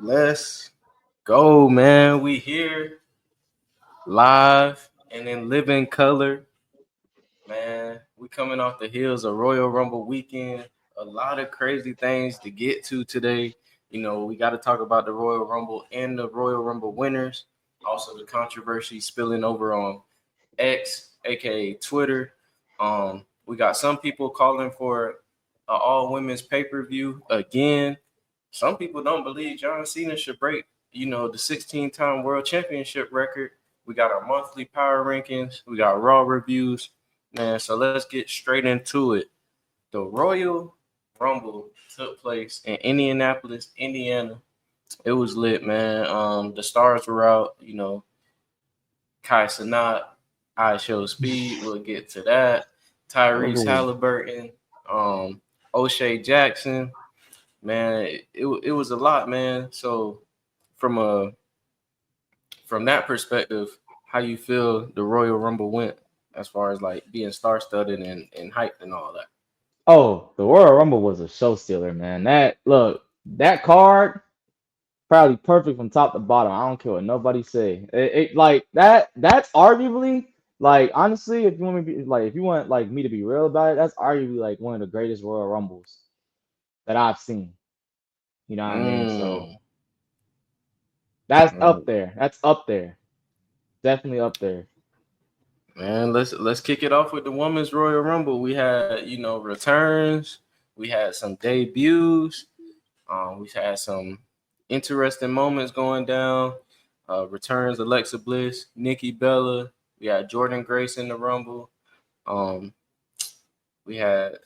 Let's go, man. We here live and in living color, man. We coming off the heels of Royal Rumble weekend. A lot of crazy things to get to today. We got to talk about the Royal Rumble and the Royal Rumble winners. Also, the controversy spilling over on X, aka Twitter. We got some people calling for an all women's pay per view again. Some people don't believe John Cena should break, the 16-time world championship record. We got our monthly power rankings. We got Raw reviews, man. So let's get straight into it. The Royal Rumble took place in Indianapolis, Indiana. It was lit, man. The stars were out. Kai Cenat, I Show Speed. We'll get to that. Tyrese Oh, Halliburton, O'Shea Jackson. Man, it was a lot, man. So from a from that perspective, how you feel the Royal Rumble went as far as like being star studded and hyped and all that? the Royal Rumble was a show stealer, man. That card probably perfect from top to bottom. I don't care what nobody say. It like that. That's arguably like honestly, if you want me to be like, if you want like me to be real about it, that's arguably like one of the greatest Royal Rumbles that I've seen. You know what I mean? So Mm, that's up mm. there. That's up there. Definitely up there. Man, let's kick it off with the women's Royal Rumble. We had, returns, we had some debuts, we had some interesting moments going down. Returns Alexa Bliss, Nikki Bella, we had Jordan Grace in the Rumble. Um, we had,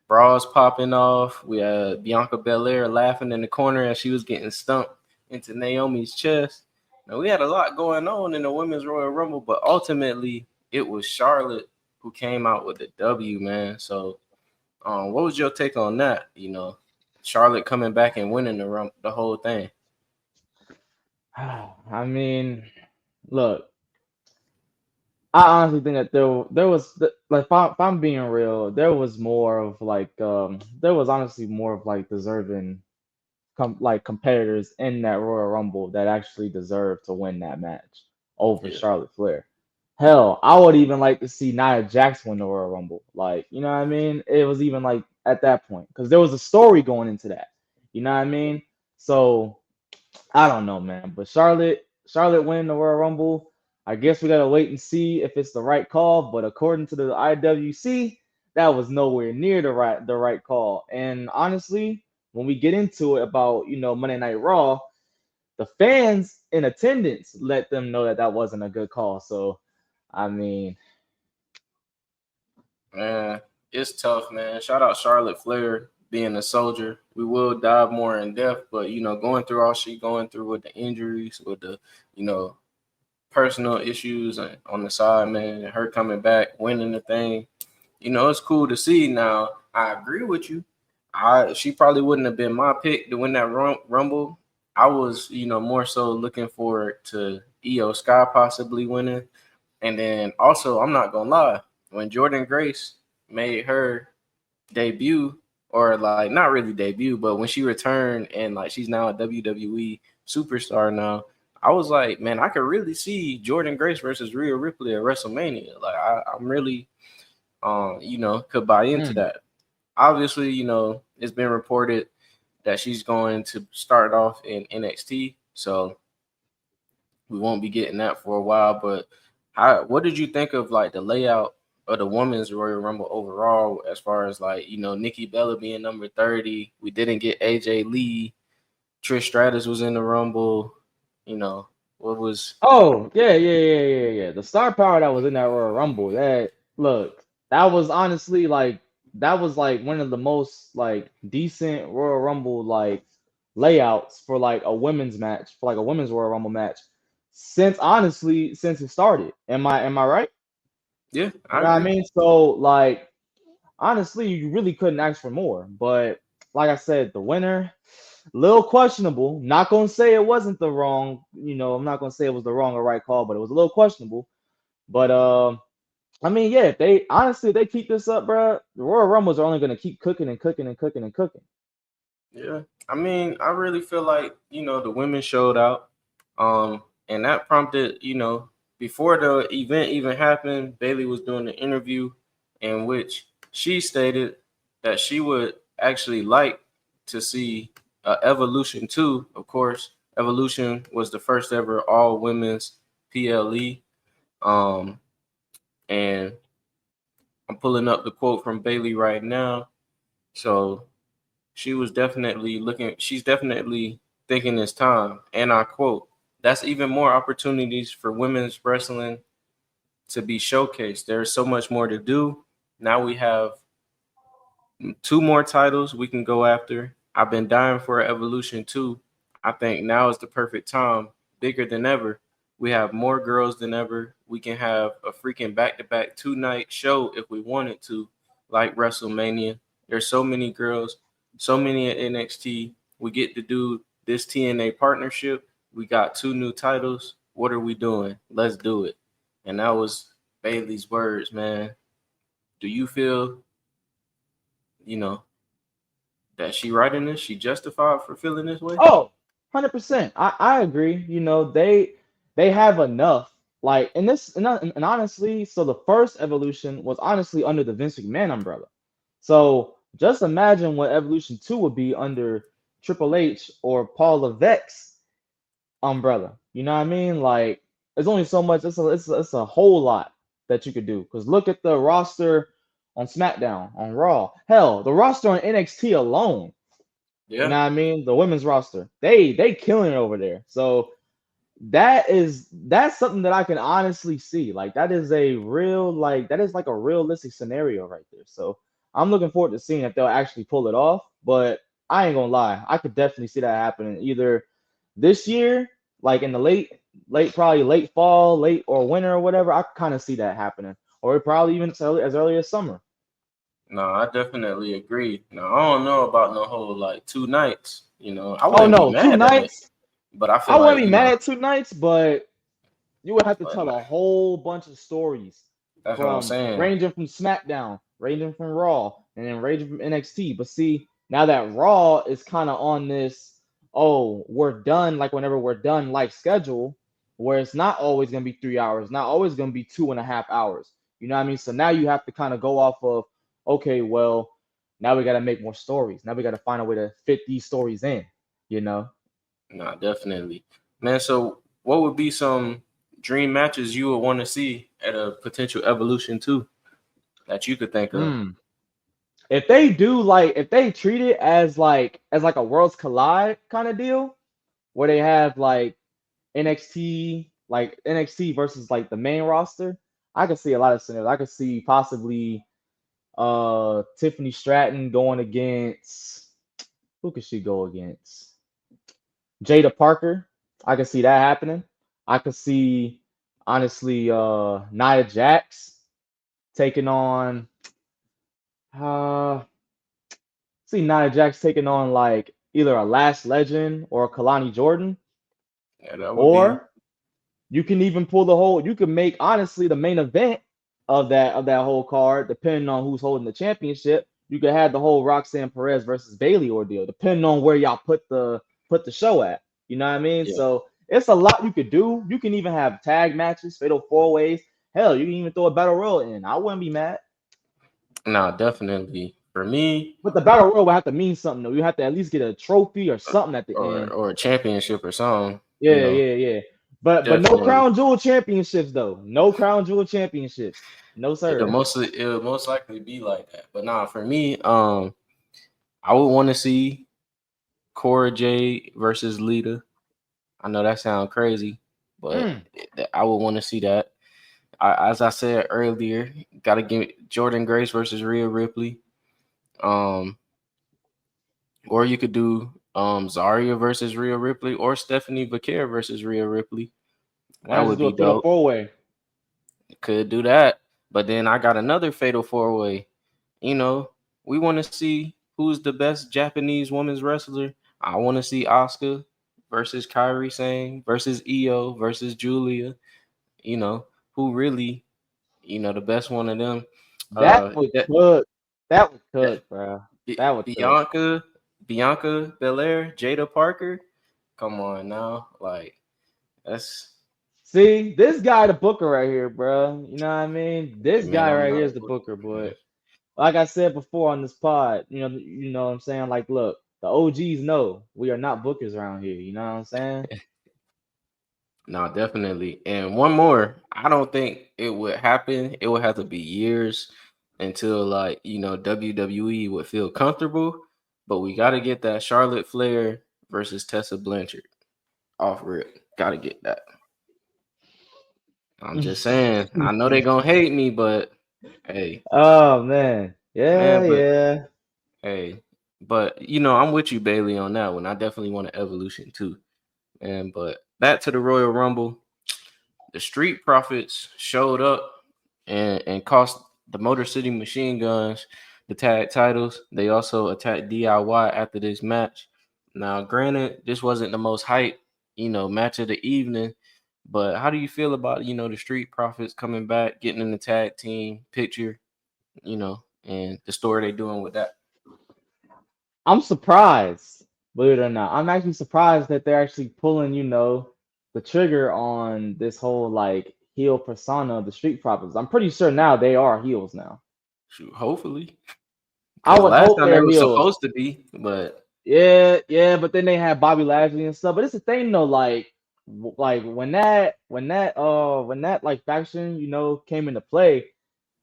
bras popping off. We had Bianca Belair laughing in the corner as she was getting stumped into Naomi's chest. Now we had a lot going on in the women's Royal Rumble, but ultimately it was Charlotte who came out with the W, man. So, what was your take on that? Charlotte coming back and winning the whole thing. I mean, look. I honestly think that there was like if I'm being real, there was more of like there was honestly more of like deserving like competitors in that Royal Rumble that actually deserved to win that match over Yeah, Charlotte Flair. Hell, I would even like to see Nia Jax win the Royal Rumble. Like, you know what I mean? It was even like at that point because there was a story going into that. You know what I mean? So I don't know, man. But Charlotte winning the Royal Rumble. I guess we gotta wait and see if it's the right call. But according to the IWC, that was nowhere near the right call. And honestly, when we get into it about Monday Night Raw, the fans in attendance let them know that that wasn't a good call. So I mean, man, it's tough, man. Shout out Charlotte Flair being a soldier. We will dive more in depth, but going through all she going through with the injuries, with the you know personal issues on the side, man, and her coming back, winning the thing. It's cool to see. Now, I agree with you. She probably wouldn't have been my pick to win that Rumble. I was, more so looking forward to Io Sky possibly winning. And then also, I'm not gonna lie, when Jordan Grace made her debut, or like not really debut, but when she returned and like she's now a WWE superstar now, I was like, man, I could really see Jordan Grace versus Rhea Ripley at WrestleMania. Like I'm really could buy into mm, that. Obviously, it's been reported that she's going to start off in NXT, so we won't be getting that for a while. But what did you think of like the layout of the women's Royal Rumble overall, as far as like Nikki Bella being number 30? We didn't get AJ Lee. Trish Stratus was in the Rumble. You know what was? oh yeah. The star power that was in that Royal Rumble, that was honestly like that was like one of the most like decent Royal Rumble like layouts for like a women's match, for like a women's Royal Rumble match since it started. Am I right? Yeah, You I know what I agree. mean? So like honestly, you really couldn't ask for more. But like I said, the winner, little questionable. Not gonna say it wasn't the wrong, I'm not gonna say it was the wrong or right call, but it was a little questionable. But I mean, yeah, if they honestly if they keep this up, bro, the Royal Rumbles are only gonna keep cooking and cooking and cooking and cooking. Yeah. I mean, I really feel like, the women showed out. And that prompted, before the event even happened, Bailey was doing an interview in which she stated that she would actually like to see Evolution 2. Of course, Evolution was the first ever all women's PLE. Um, and I'm pulling up the quote from Bailey right now. So she's definitely thinking it's time. And I quote, that's even more opportunities for women's wrestling to be showcased. There's so much more to do. Now we have two more titles we can go after. I've been dying for Evolution 2. I think now is the perfect time, bigger than ever. We have more girls than ever. We can have a freaking back-to-back 2-night show if we wanted to, like WrestleMania. There's so many girls, so many at NXT. We get to do this TNA partnership. We got two new titles. What are we doing? Let's do it. And that was Bailey's words, man. Do you feel, you know, that she right in this? She justified for feeling this way? Oh, 100%. I agree. They have enough. Like in this, and honestly, so the first Evolution was honestly under the Vince McMahon umbrella. So just imagine what Evolution 2 would be under Triple H or Paul Levesque's umbrella. You know what I mean? Like, there's only so much. It's a whole lot that you could do. Because look at the roster on SmackDown, on Raw. Hell, the roster on NXT alone. You know Yeah. what I mean? The women's roster, they killing it over there. So that's something that I can honestly see. Like that is like a realistic scenario right there. So I'm looking forward to seeing if they'll actually pull it off. But I ain't gonna lie, I could definitely see that happening either this year, like in the probably late fall, late or winter or whatever. I kind of see that happening, or probably even as early as summer. No, I definitely agree. Now I don't know about no whole like 2 nights. I Oh wouldn't be no, two mad at it, nights. but I feel I wouldn't like be mad at 2 nights, but you would have to but tell a whole bunch of stories that's what I'm from saying. ranging from SmackDown, ranging from Raw, and then ranging from NXT. But see, now that Raw is kind of on this, oh, we're done, like whenever we're done, like schedule, where it's not always gonna be 3 hours, not always gonna be 2.5 hours. You know what I mean? So now you have to kind of go off of, okay, well, now we gotta make more stories. Now we gotta find a way to fit these stories in, you know? No, definitely, man. So, what would be some dream matches you would want to see at a potential Evolution 2 that you could think of? Hmm. If they do like if they treat it as like a Worlds Collide kind of deal, where they have like NXT versus like the main roster, I could see a lot of scenarios. I could see possibly Tiffany Stratton going against, who could she go against? Jada Parker. I could see that happening. I could see honestly Nia Jax taking on uh see Nia Jax taking on like either a Last Legend or a Kalani Jordan, Yeah, that would be. or you can even pull the whole. You can make honestly the main event of that whole card, depending on who's holding the championship. You could have the whole Roxanne Perez versus Bailey ordeal, depending on where y'all put the show at. You know what I mean? Yeah. So it's a lot you could do. You can even have tag matches, fatal four ways. Hell, you can even throw a battle royal in. I wouldn't be mad. No, definitely. For me, But the battle royal would have to mean something though. You have to at least get a trophy or something at the or end. or a championship or something. Yeah, yeah, yeah. But no Definitely. crown jewel championships though. No crown jewel championships. No sir. It'll most likely be like that. But nah, for me, I would want to see Cora Jade versus Lita. I know that sounds crazy, but Mm. I would want to see that. As I said earlier, gotta give Jordan Grace versus Rhea Ripley. Um, or you could do Zarya versus Rhea Ripley or Stephanie Vaquer versus Rhea Ripley. Why That not just would do be a fatal dope. four way? Could do that. But then I got another fatal four way. You know, we want to see who's the best Japanese women's wrestler. I want to see Asuka versus Kairi Sane versus Io versus Julia. You know, who really, the best one of them. That would That, cook. That would that cook, bro. That would cook. Bianca. Bianca Belair, Jada Parker. Come on now, like that's See, this guy, the booker right here, bro. You know what I mean? hey, This man. guy I'm right not here a is the booker, booker, man. but like I said before on this pod, you know what I'm saying? Like, look, the OGs know we are not bookers around here. You know what I'm saying? No, definitely. And one more, I don't think it would happen. It would have to be years until like, WWE would feel comfortable. But we gotta get that Charlotte Flair versus Tessa Blanchard off rip. Gotta get that. I'm just saying. I know they gonna hate me, but hey, Oh man. Yeah, man, but yeah. hey, but I'm with you, Bailey, on that one. I definitely want an evolution too. And but back to the Royal Rumble. The Street Profits showed up and cost the Motor City Machine Guns the tag titles. They also attacked DIY after this match. Now, granted, this wasn't the most hype, match of the evening, but how do you feel about, the Street Profits coming back, getting in the tag team picture, and the story they doing with that? I'm surprised, believe it or not. I'm actually surprised that they're actually pulling, the trigger on this whole like heel persona of the Street Profits. I'm pretty sure now they are heels now. Shoot, hopefully, I because would last hope time they they're were heels. supposed to be, but Yeah, yeah, but then they had Bobby Lashley and stuff. But it's the thing though, like, like when that like faction, came into play,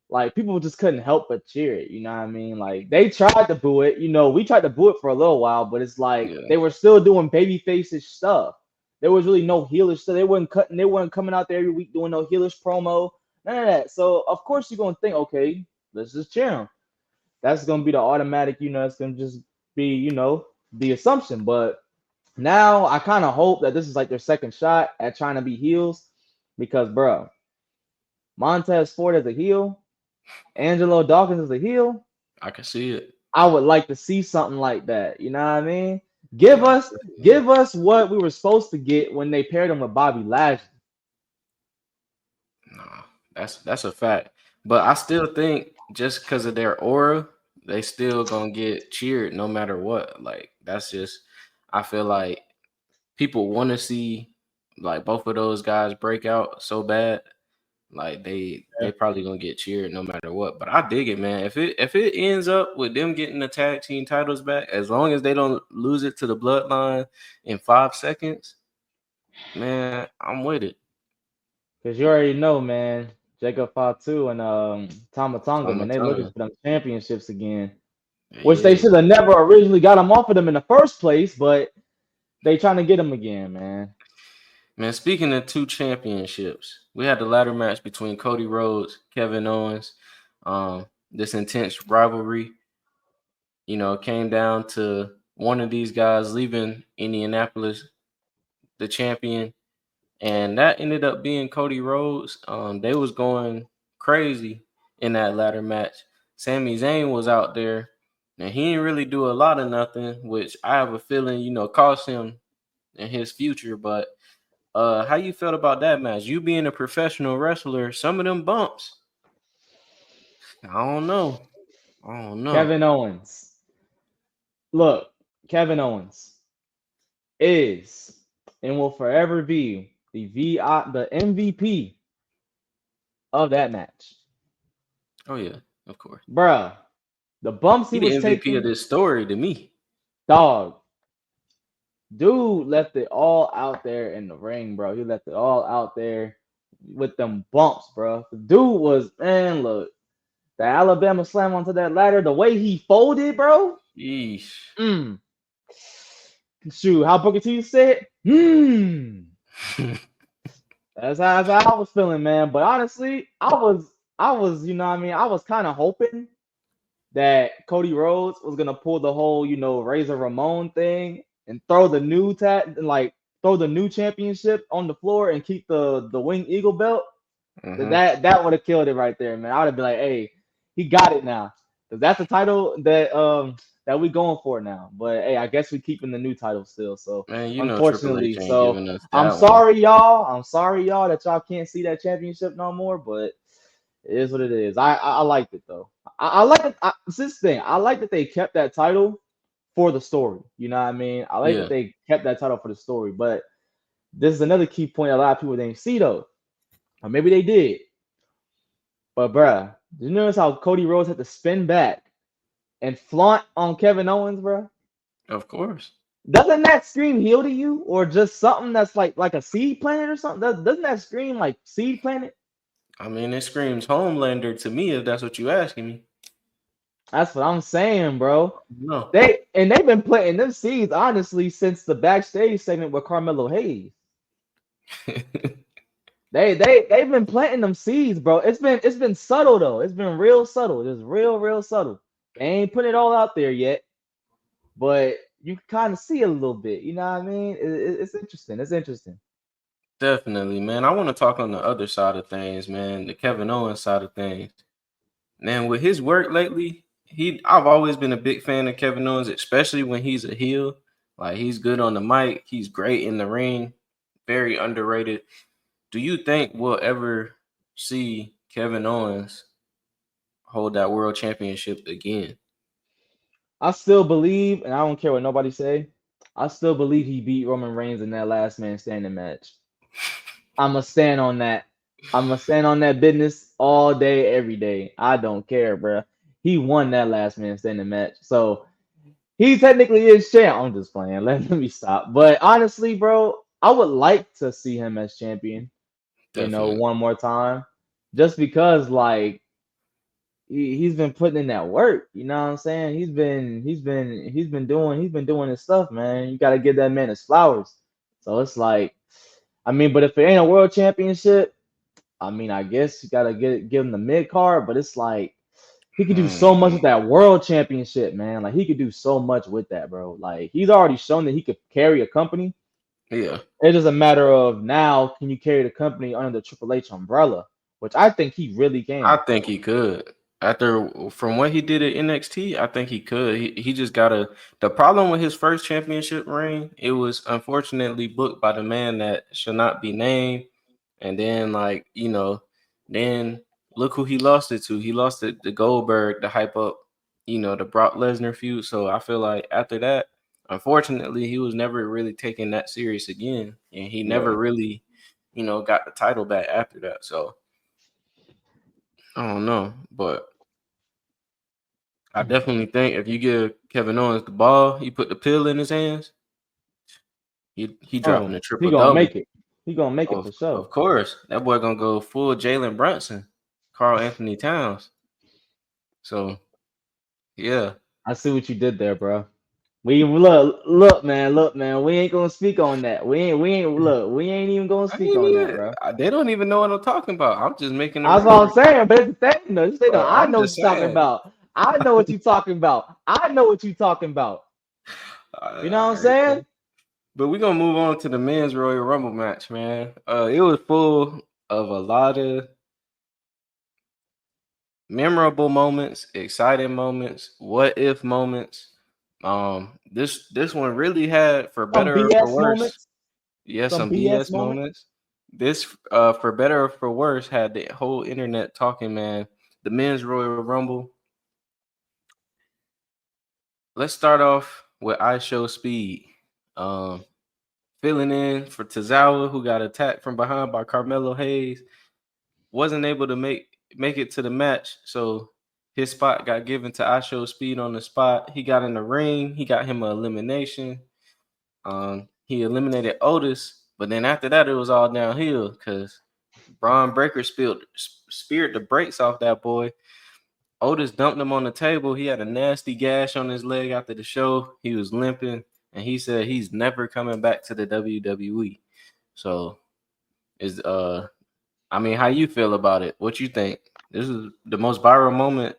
like people just couldn't help but cheer it. You know what I mean? Like they tried to boo it. We tried to boo it for a little while, but it's like yeah, they were still doing baby faces stuff. There was really no heelish stuff. They weren't coming out there every week doing no heelish promo. None of that. So of course you're gonna think, okay, let's just cheer them. That's gonna be the automatic. It's gonna just be, the assumption. But now I kind of hope that this is like their second shot at trying to be heels, because, bro, Montez Ford as a heel, Angelo Dawkins as a heel. I can see it. I would like to see something like that. You know what I mean? No, Give us what we were supposed to get when they paired him with Bobby Lashley. nah, that's a fact. But I still think just because of their aura, they still gonna get cheered no matter what. Like that's just I feel like people want to see like both of those guys break out so bad. Like they probably gonna get cheered no matter what. But I dig it, man. If it ends up with them getting the tag team titles back, as long as they don't lose it to the bloodline in 5 seconds, man, I'm with it. Because you already know, man, Jacob Fatu and Tama Tonga, I'm a man, they looking ton. for them championships again, which they Yeah. should have never originally got them off of them in the first place, but they trying to get them again, man. Man, speaking of two championships, we had the ladder match between Cody Rhodes, Kevin Owens. This intense rivalry, came down to one of these guys leaving Indianapolis, the champion, and that ended up being Cody Rhodes. They was going crazy in that ladder match. Sami Zayn was out there, and he didn't really do a lot of nothing, which I have a feeling, cost him in his future. But how you felt about that match? You being a professional wrestler, some of them bumps. I don't know. I don't know. Kevin Owens. Look, Kevin Owens is and will forever be the MVP of that match. Oh yeah, of course. Bruh, the bumps he He the was MVP of taking, this story to me. dog, dude left it all out there in the ring, bro. He left it all out there with them bumps, bro. The dude was, man, look, the Alabama slam onto that ladder, the way he folded, bro. Yeesh. Mm. Shoot, how Booker T said, that's how I was feeling, man. But honestly, I was, you know what I mean? I was kind of hoping that Cody Rhodes was gonna pull the whole, Razor Ramon thing and throw the new throw the new championship on the floor and keep the Wing Eagle belt. uh-huh. That would have killed it right there, man. I would have been like, hey, he got it now. Because that's the title that we going for now. But hey, I guess we keeping the new title still. So Man, Triple H unfortunately, ain't so giving us I'm that one. sorry, y'all. I'm sorry, y'all, that y'all can't see that championship no more. But it is what it is. I liked it though. I like it. It's this thing. I like that they kept that title for the story. You know what I mean? I like that Yeah, they kept that title for the story, but this is another key point a lot of people didn't see though, or maybe they did. But bruh, did you notice how Cody Rhodes had to spin back and flaunt on Kevin Owens, bruh? of course. Doesn't that scream heel to you, or just something that's like a seed planet or something? Doesn't that scream like seed planet? I mean, it screams Homelander to me if that's what you asking me. That's what I'm saying, bro. No. They've been planting them seeds honestly since the backstage segment with Carmelo Hayes. They've been planting them seeds, bro. It's been subtle though. It's been real subtle. It's real subtle. They ain't putting it all out there yet, but you can kind of see it a little bit. You know what I mean? It's interesting. It's interesting. Definitely, man. I want to talk on the other side of things, man. The Kevin Owens side of things. Man, with his work lately, I've always been a big fan of Kevin Owens, especially when he's a heel. Like he's good on the mic, he's great in the ring, very underrated. Do you think we'll ever see Kevin Owens hold that world championship again? I still believe, and I don't care what nobody say. I still believe he beat Roman Reigns in that last man standing match. I'ma stand on that. I'ma stand on that business all day, every day. I don't care, bro. He won that last man standing match, so he technically is champ. I'm just playing. Let me stop. But honestly, bro, I would like to see him as champion. Definitely. One more time, just because like he's been putting in that work. You know what I'm saying? He's been doing his stuff, man. You got to give that man his flowers. So it's like, I mean, but if it ain't a world championship, I mean, I guess you gotta give him the mid card. But it's like he could do so much with Mhm. that world championship, man. Like he could do so much with that, bro. Like he's already shown that he could carry a company. Yeah, It is a matter of now, can you carry the company under the Triple H umbrella? Which I think he really I can. think he could. After from what he did at NXT, I think he could. He just gotta. The problem with his first championship reign, it was unfortunately booked by the man that should not be named. And then, like then look who he lost it to. He lost it to Goldberg to hype up, the Brock Lesnar feud. So I feel like after that, unfortunately, he was never really taken that serious again, and he Yeah. never really, got the title back after that. So I don't know, but I definitely think if you give Kevin Owens the ball, you put the pill in his hands, he dropping Oh, a he triple gonna double. make it. He gonna make it Of for sure. of course, that boy gonna go full Jalen Brunson, Carl Anthony Towns. So yeah, I see what you did there, bro. We look, man. We ain't gonna speak on that. We ain't even gonna I speak ain't on that, even. bro. They don't even know what I'm talking about. I'm just making a That's what I'm reference. saying. But it's the thing, though. It's the thing, though. I I'm know what just you're talking saying. about. I know what you're talking about. I know what you're talking about. You know what All I'm right, saying? man. But we're gonna move on to the men's Royal Rumble match, man. It was full of a lot of memorable moments, exciting moments, what if moments. This one really had, for Some better or for BS worse, moments. yes, Some some BS BS moments. moments. This, for better or for worse, had the whole internet talking, man. The men's Royal Rumble. Let's start off with I Show Speed. Um, Filling in for Tozawa, who got attacked from behind by Carmelo Hayes, wasn't able to make it to the match, so his spot got given to I Show Speed on the spot. He got in the ring. He got him an elimination. He eliminated Otis, but then after that, it was all downhill because Braun Breaker speared the brakes off that boy. Otis dumped him on the table. He had a nasty gash on his leg after the show. He was limping, and he said he's never coming back to the WWE. So, is I mean, how you feel about it? What you think? This is the most viral moment,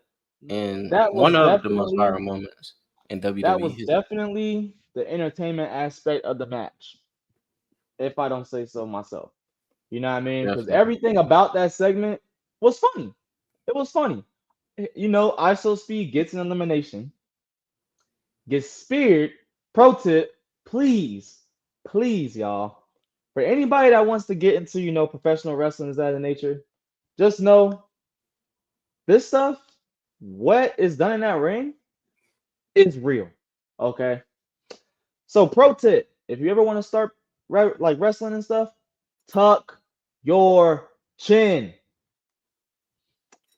and That was one of the most definitely viral moments in that WWE was history. definitely the entertainment aspect of the match, if I don't say so myself. You know what I mean? Because Definitely. everything about that segment was funny. It was funny. ISO Speed gets an elimination, gets speared. Pro tip, please, please, y'all. For anybody that wants to get into, professional wrestling is that of nature, just know this stuff, what is done in that ring, is real. Okay. So pro tip, if you ever want to start like wrestling and stuff, tuck your chin.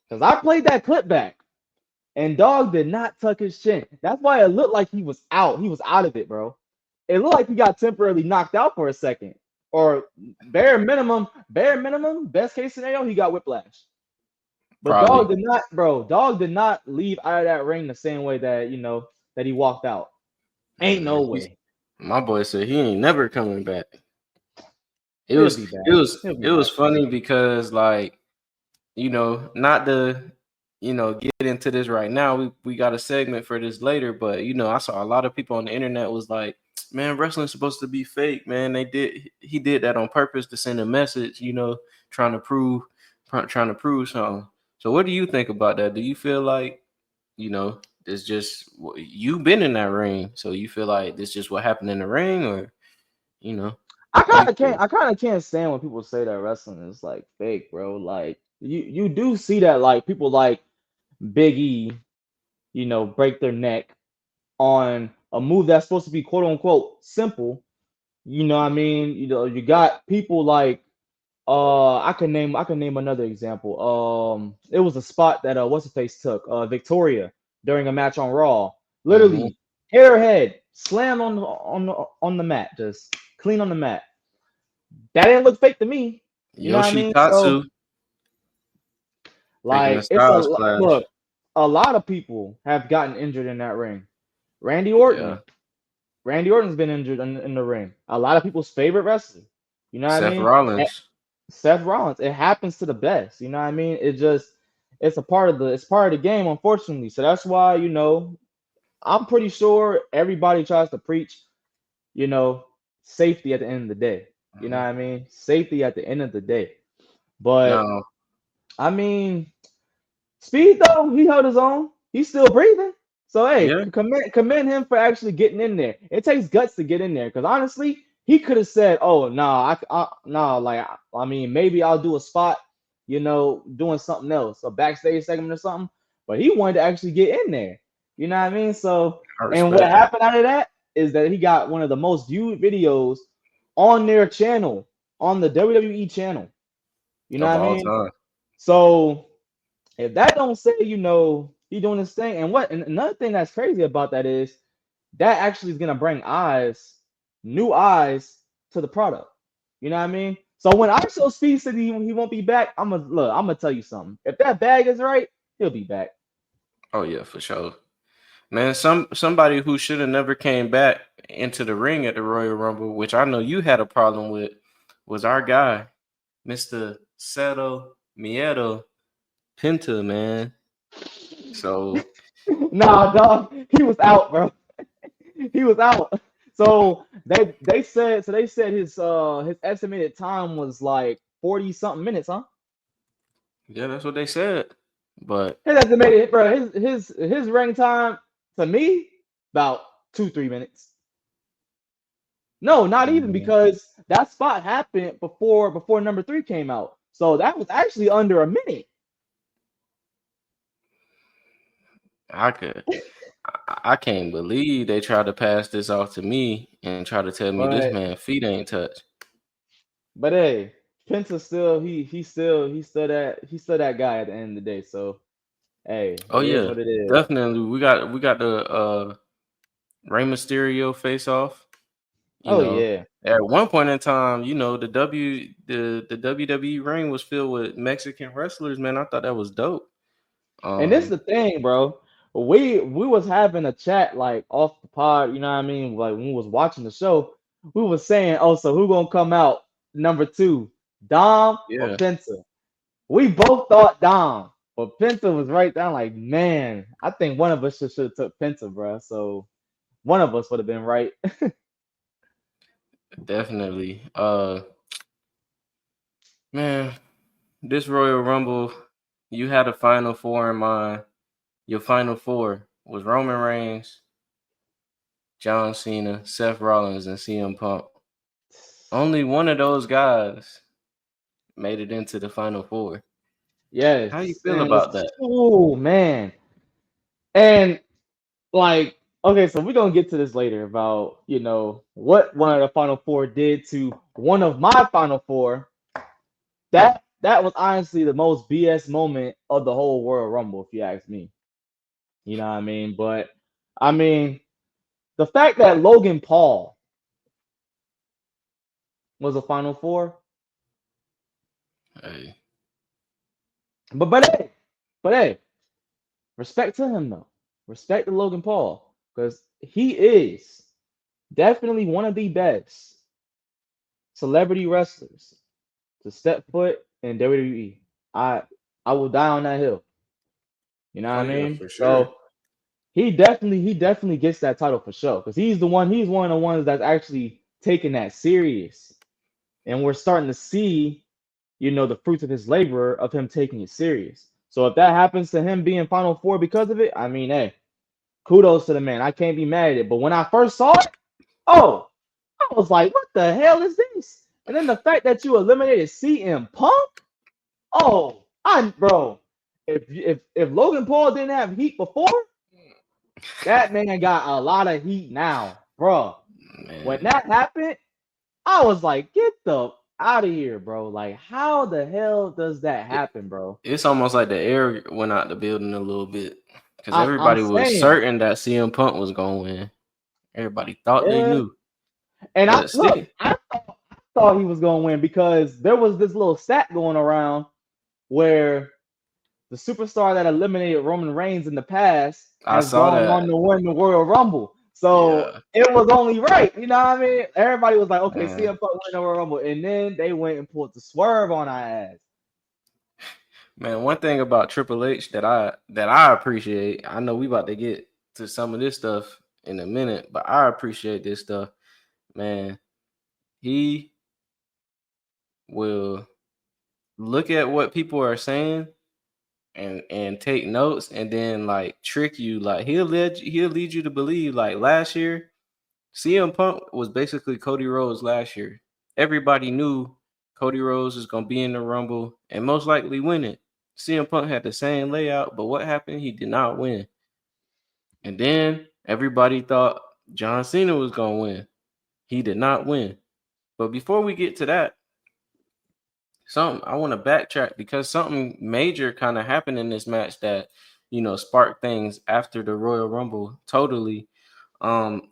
Because I played that clip back, and dog did not tuck his chin. That's why it looked like he was out. He was out of it, bro. It looked like he got temporarily knocked out for a second. Or bare minimum, best case scenario, he got whiplash. But dog Probably. did not, bro. Dog did not leave out of that ring the same way that that he walked out. Ain't no Man, way. my boy said he ain't never coming back. It He'll was be back. it was He'll be it was back. funny because like, not to, get into this right now. We got a segment for this later, but I saw a lot of people on the internet was like, man, wrestling's supposed to be fake, man. He did that on purpose to send a message, trying to prove something. So what do you think about that? Do you feel like, it's just you've been in that ring, so you feel like this just what happened in the ring, or I how you kind of feel? can't. I kind of can't stand when people say that wrestling is like fake, bro. Like you do see that like people like Big E, break their neck on a move that's supposed to be quote unquote simple. You know what I mean? You got people like I can name another example. It was a spot that what's the face took Victoria during a match on Raw. Mhm. Literally, hit her head, slam on the mat, just clean on the mat. That didn't look fake to me. You know what I Yoshi mean? So Tatsu taking a like style splash. look, a lot of people have gotten injured in that ring. Randy Orton. Yeah. Randy Orton's been injured in the ring. A lot of people's favorite wrestler. You know what I Seth mean? Rollins. Seth Rollins. It happens to the best. You know what I mean? It's part of the game, unfortunately. So that's why, I'm pretty sure everybody tries to preach, you know, safety at the end of the day. You know Mhm. what I mean? Safety at the end of the day. But Now, I mean, Speed though, he held his own. He's still breathing. So hey, yeah. commend him for actually getting in there. It takes guts to get in there because honestly, he could have said, "Oh no, no, like I mean, maybe I'll do a spot, doing something else, a backstage segment or something." But he wanted to actually get in there. You know what I mean? So, I and what respect that. happened out of that is that he got one of the most viewed videos on their channel, on the WWE channel. You know Of what I all mean? time. So if that don't say, he doing his thing, and another thing that's crazy about that is that actually is gonna bring new eyes to the product. You know what I mean? So when I show Speed said he won't be back, I'm gonna tell you something. If that bag is right, he'll be back. Oh yeah, for sure. Man, somebody who should have never came back into the ring at the Royal Rumble, which I know you had a problem with, was our guy, Mr. Seto Miedo Pinta, man. So Nah, dog, he was out, bro. He was out. So they said his estimated time was like 40 something minutes, huh? yeah, that's what they said. But His estimated, bro, his ring time to me about 2-3 minutes. No, not even mhm, because that spot happened before number three came out. So that was actually under a minute. I could I can't believe they tried to pass this off to me and try to tell me this But man feet ain't touched. but hey, Penta still he's still that guy at the end of the day. So hey, Oh it is yeah, what it is. definitely. We got the Rey Mysterio face off. You Oh know, yeah. at one point in time, the WWE ring was filled with Mexican wrestlers. Man, I thought that was dope. And this is Um, the thing, bro. We was having a chat like off the pod, you know what I mean? Like when we was watching the show, we was saying, oh, so who gonna come out number two, Dom or yeah, Penta? We both thought Dom, but Penta was right there. I'm like, man, I think one of us should have took Penta, bro. So one of us would have been right. definitely. Man, this Royal Rumble, you had a final four in mind. Your final four was Roman Reigns, John Cena, Seth Rollins, and CM Punk. Only one of those guys made it into the final four. How you Yes, feel and about that? oh man, and like Okay, so we're gonna get to this later about what one of the Final Four did to one of my Final Four. That was honestly the most BS moment of the whole Royal Rumble, if you ask me. You know what I mean? But I mean, the fact that Logan Paul was a Final Four, Hey, but hey, respect to him though. Respect to Logan Paul because he is definitely one of the best celebrity wrestlers to step foot in WWE. I I will die on that hill. You know what oh I yeah, mean? for sure. So he definitely gets that title for sure because he's one of the ones that's actually taking that serious, and we're starting to see the fruits of his labor of him taking it serious. So if that happens to him being Final Four because of it, I mean, hey, kudos to the man. I can't be mad at it. But when I first saw it, oh, I was like, what the hell is this? And then the fact that you eliminated CM Punk, oh, bro, if Logan Paul didn't have heat before, that man got a lot of heat now, bro. When Man, that happened, I was like, get the out of here, bro. Like, how the hell does that it, happen, bro? it's almost like the air went out the building a little bit because I'm everybody was saying, certain that CM Punk was gonna win. Everybody thought they yeah. knew, And I but still, look, I thought he was gonna win because there was this little stat going around where the superstar that eliminated Roman Reigns in the past I has saw gone on that. to win the Royal Rumble. So Yeah, it was only right, you know what I mean? Everybody was like, okay, man. CM Punk win the Royal Rumble, and then they went and pulled the swerve on our ass. Man, one thing about Triple H that I appreciate, I know we about to get to some of this stuff in a minute, but I appreciate this stuff. Man, he will look at what people are saying and take notes and then like trick you. Like he'll lead you to believe like last year, CM Punk was basically Cody Rhodes last year. Everybody knew Cody Rhodes was gonna be in the Rumble and most likely win it. CM Punk had the same layout, but what happened? He did not win. And then everybody thought John Cena was gonna win. He did not win. But before we get to that, something I want to backtrack because something major kind of happened in this match that sparked things after the Royal Rumble totally.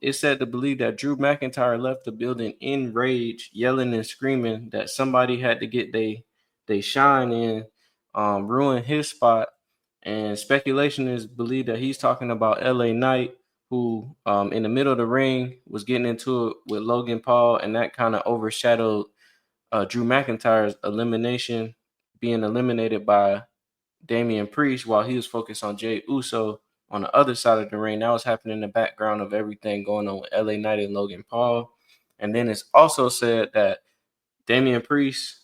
It's said to believe that Drew McIntyre left the building in rage, yelling and screaming that somebody had to get they shine in, ruin his spot. And speculation is believed that he's talking about LA Knight, who in the middle of the ring was getting into it with Logan Paul, and that kind of overshadowed Drew McIntyre's elimination, being eliminated by Damian Priest while he was focused on Jey Uso on the other side of the ring. That was happening in the background of everything going on with LA Knight and Logan Paul. And then it's also said that Damian Priest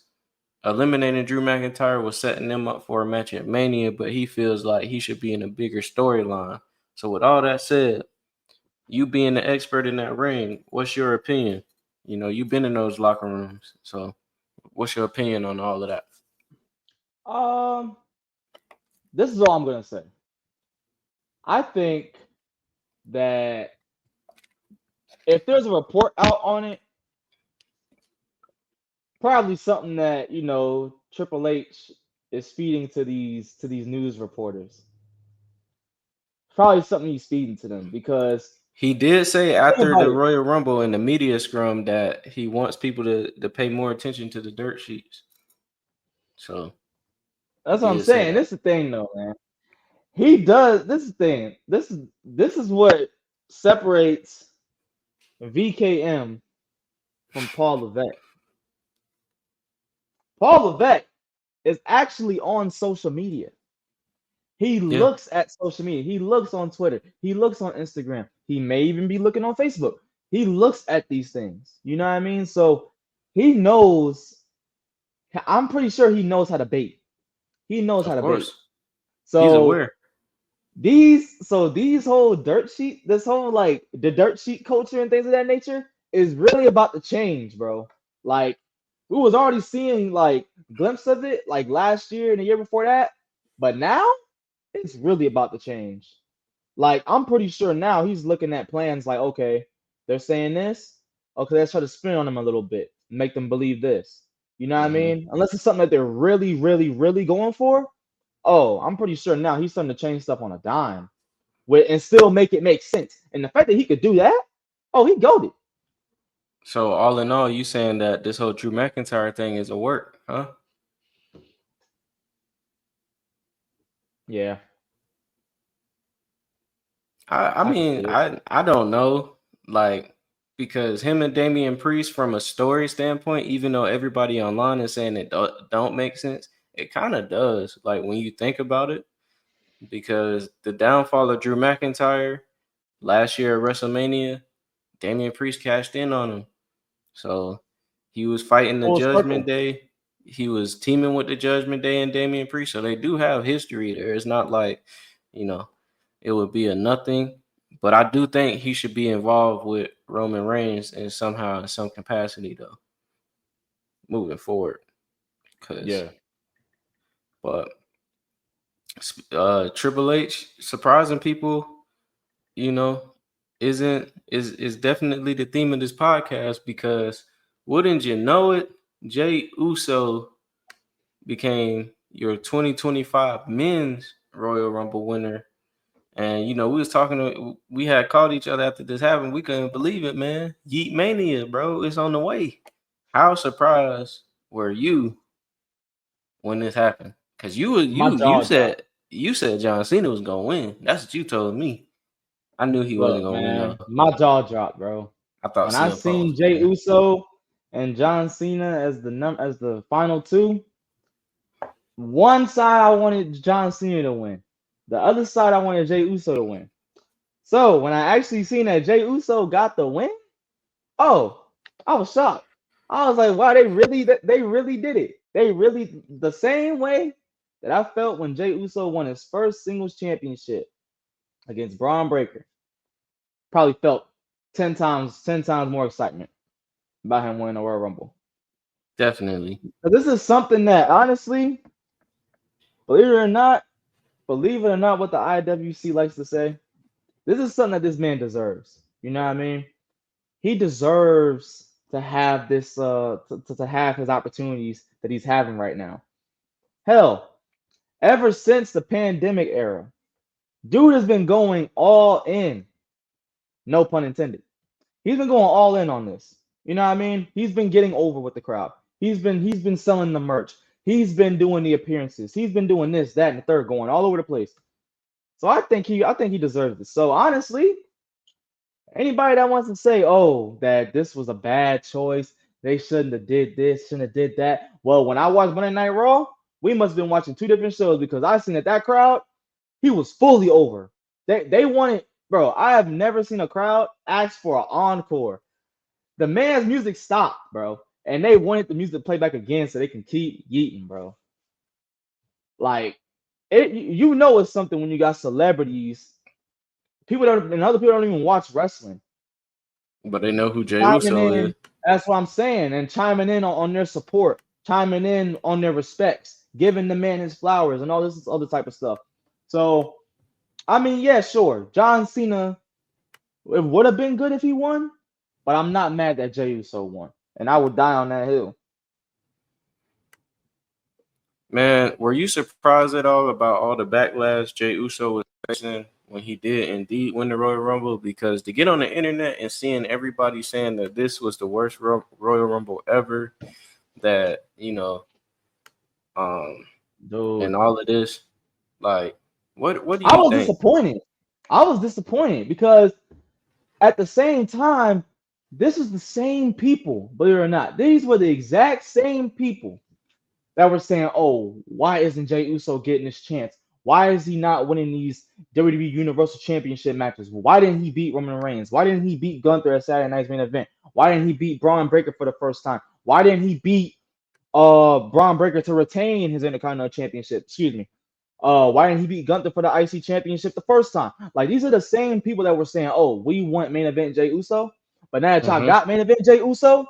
eliminating Drew McIntyre was setting them up for a match at Mania, but he feels like he should be in a bigger storyline. So with all that said, you being the expert in that ring, what's your opinion? You've been in those locker rooms. So what's your opinion on all of that? Um, this is all I'm gonna say. I think that if there's a report out on it, probably something that Triple H is feeding to these news reporters. Probably something he's feeding to them because He did say think after about the it. Royal Rumble in the media scrum that he wants people to pay more attention to the dirt sheets. So he That's what I'm did say saying. that. This is the thing, though, man. He does. This is the thing. This is what separates VKM from Paul Levesque. Paul Levesque is actually on social media. He Yeah. looks at social media. He looks on Twitter. He looks on Instagram. He may even be looking on Facebook. He looks at these things. You know what I mean? So he knows. I'm pretty sure he knows how to bait. He knows how Of to bait. course. He's So aware. these whole dirt sheet, this whole like the dirt sheet culture and things of that nature is really about to change, bro. Like we was already seeing like glimpse of it like last year and the year before that, but now it's really about to change. Like, I'm pretty sure now he's looking at plans like, okay, they're saying this. Okay, let's try to spin on them a little bit, make them believe this. You know what I Hmm. mean? Unless it's something that they're really, really, really going for. Oh, I'm pretty sure now he's starting to change stuff on a dime with and still make it make sense. And the fact that he could do that, oh, he goaded. So all in all, you saying that this whole Drew McIntyre thing is a work, huh? Yeah, I I can mean, see it. I don't know, like because him and Damian Priest, from a story standpoint, even though everybody online is saying it don't make sense, it kind of does. Like when you think about it, because the downfall of Drew McIntyre last year at WrestleMania, Damian Priest cashed in on him. So he was fighting the Full Judgment circle. Day. He was teaming with the Judgment Day and Damian Priest. So they do have history there. It's not like, you know, it would be a nothing. But I do think he should be involved with Roman Reigns in somehow in some capacity though, moving forward. Cause Yeah. but Triple H surprising people, you know, is definitely the theme of this podcast because wouldn't you know it, Jay Uso became your 2025 men's Royal Rumble winner. And you know, we had called each other after this happened. We couldn't believe it, man. Yeet Mania, bro, it's on the way. How surprised were you when this happened? Because My jaw dropped. you said John Cena was gonna win. That's what you told me. I knew he wasn't Look, gonna win man, though. my jaw dropped, bro. I thought When I CM Punk seen was Jay gonna Uso and John Cena as the final two, one side I wanted John Cena to win. The other side I wanted Jay Uso to win. So when I actually seen that Jay Uso got the win, oh, I was shocked. I was like, wow, they really did it. They really the same way that I felt when Jay Uso won his first singles championship against Braun Breaker. Probably felt 10 times more excitement about him winning the Royal Rumble. definitely. But this is something that honestly, believe it or not, believe it or not, what the IWC likes to say, this is something that this man deserves. You know what I mean? He deserves to have this to have his opportunities that he's having right now. Hell, ever since the pandemic era, dude has been going all in. No pun intended. He's been going all in on this. You know what I mean? He's been getting over with the crowd. He's been selling the merch. He's been doing the appearances. He's been doing this, that, and the third, going all over the place. So I think he deserves this. So honestly, anybody that wants to say, oh, that this was a bad choice, they shouldn't have did this, shouldn't have did that. Well, when I watched Monday Night Raw, we must have been watching two different shows because I seen that crowd, he was fully over. They wanted, bro. I have never seen a crowd ask for an encore. The man's music stopped, bro, and they wanted the music to play back again so they can keep yeeting, bro. Like it, you know, it's something when you got celebrities, people don't, and other people don't even watch wrestling But they know who Jay chiming Uso is. in. That's what I'm saying, and chiming in on their support, chiming in on their respects, giving the man his flowers, and all this other type of stuff. So, I mean, yeah, sure, John Cena, it would have been good if he won, but I'm not mad that Jey Uso won, and I would die on that hill. Man, were you surprised at all about all the backlash Jay Uso was facing when he did indeed win the Royal Rumble? Because to get on the internet and seeing everybody saying that this was the worst Royal Rumble ever, that um, and Dude, all of this, like, what do I you was think? disappointed. I was disappointed because at the same time, this was the same people, believe it or not. These were the exact same people that were saying, "Oh, why isn't Jey Uso getting this chance? Why is he not winning these WWE Universal Championship matches? Why didn't he beat Roman Reigns? Why didn't he beat Gunther at Saturday Night's Main Event? Why didn't he beat Braun Breaker for the first time? Why didn't he beat Braun Breaker to retain his Intercontinental Championship? Excuse me. Why didn't he beat Gunther for the IC Championship the first time? Like these are the same people that were saying, "Oh, we want main event Jey Uso," but now that y'all Mm-hmm. got main event Jey Uso,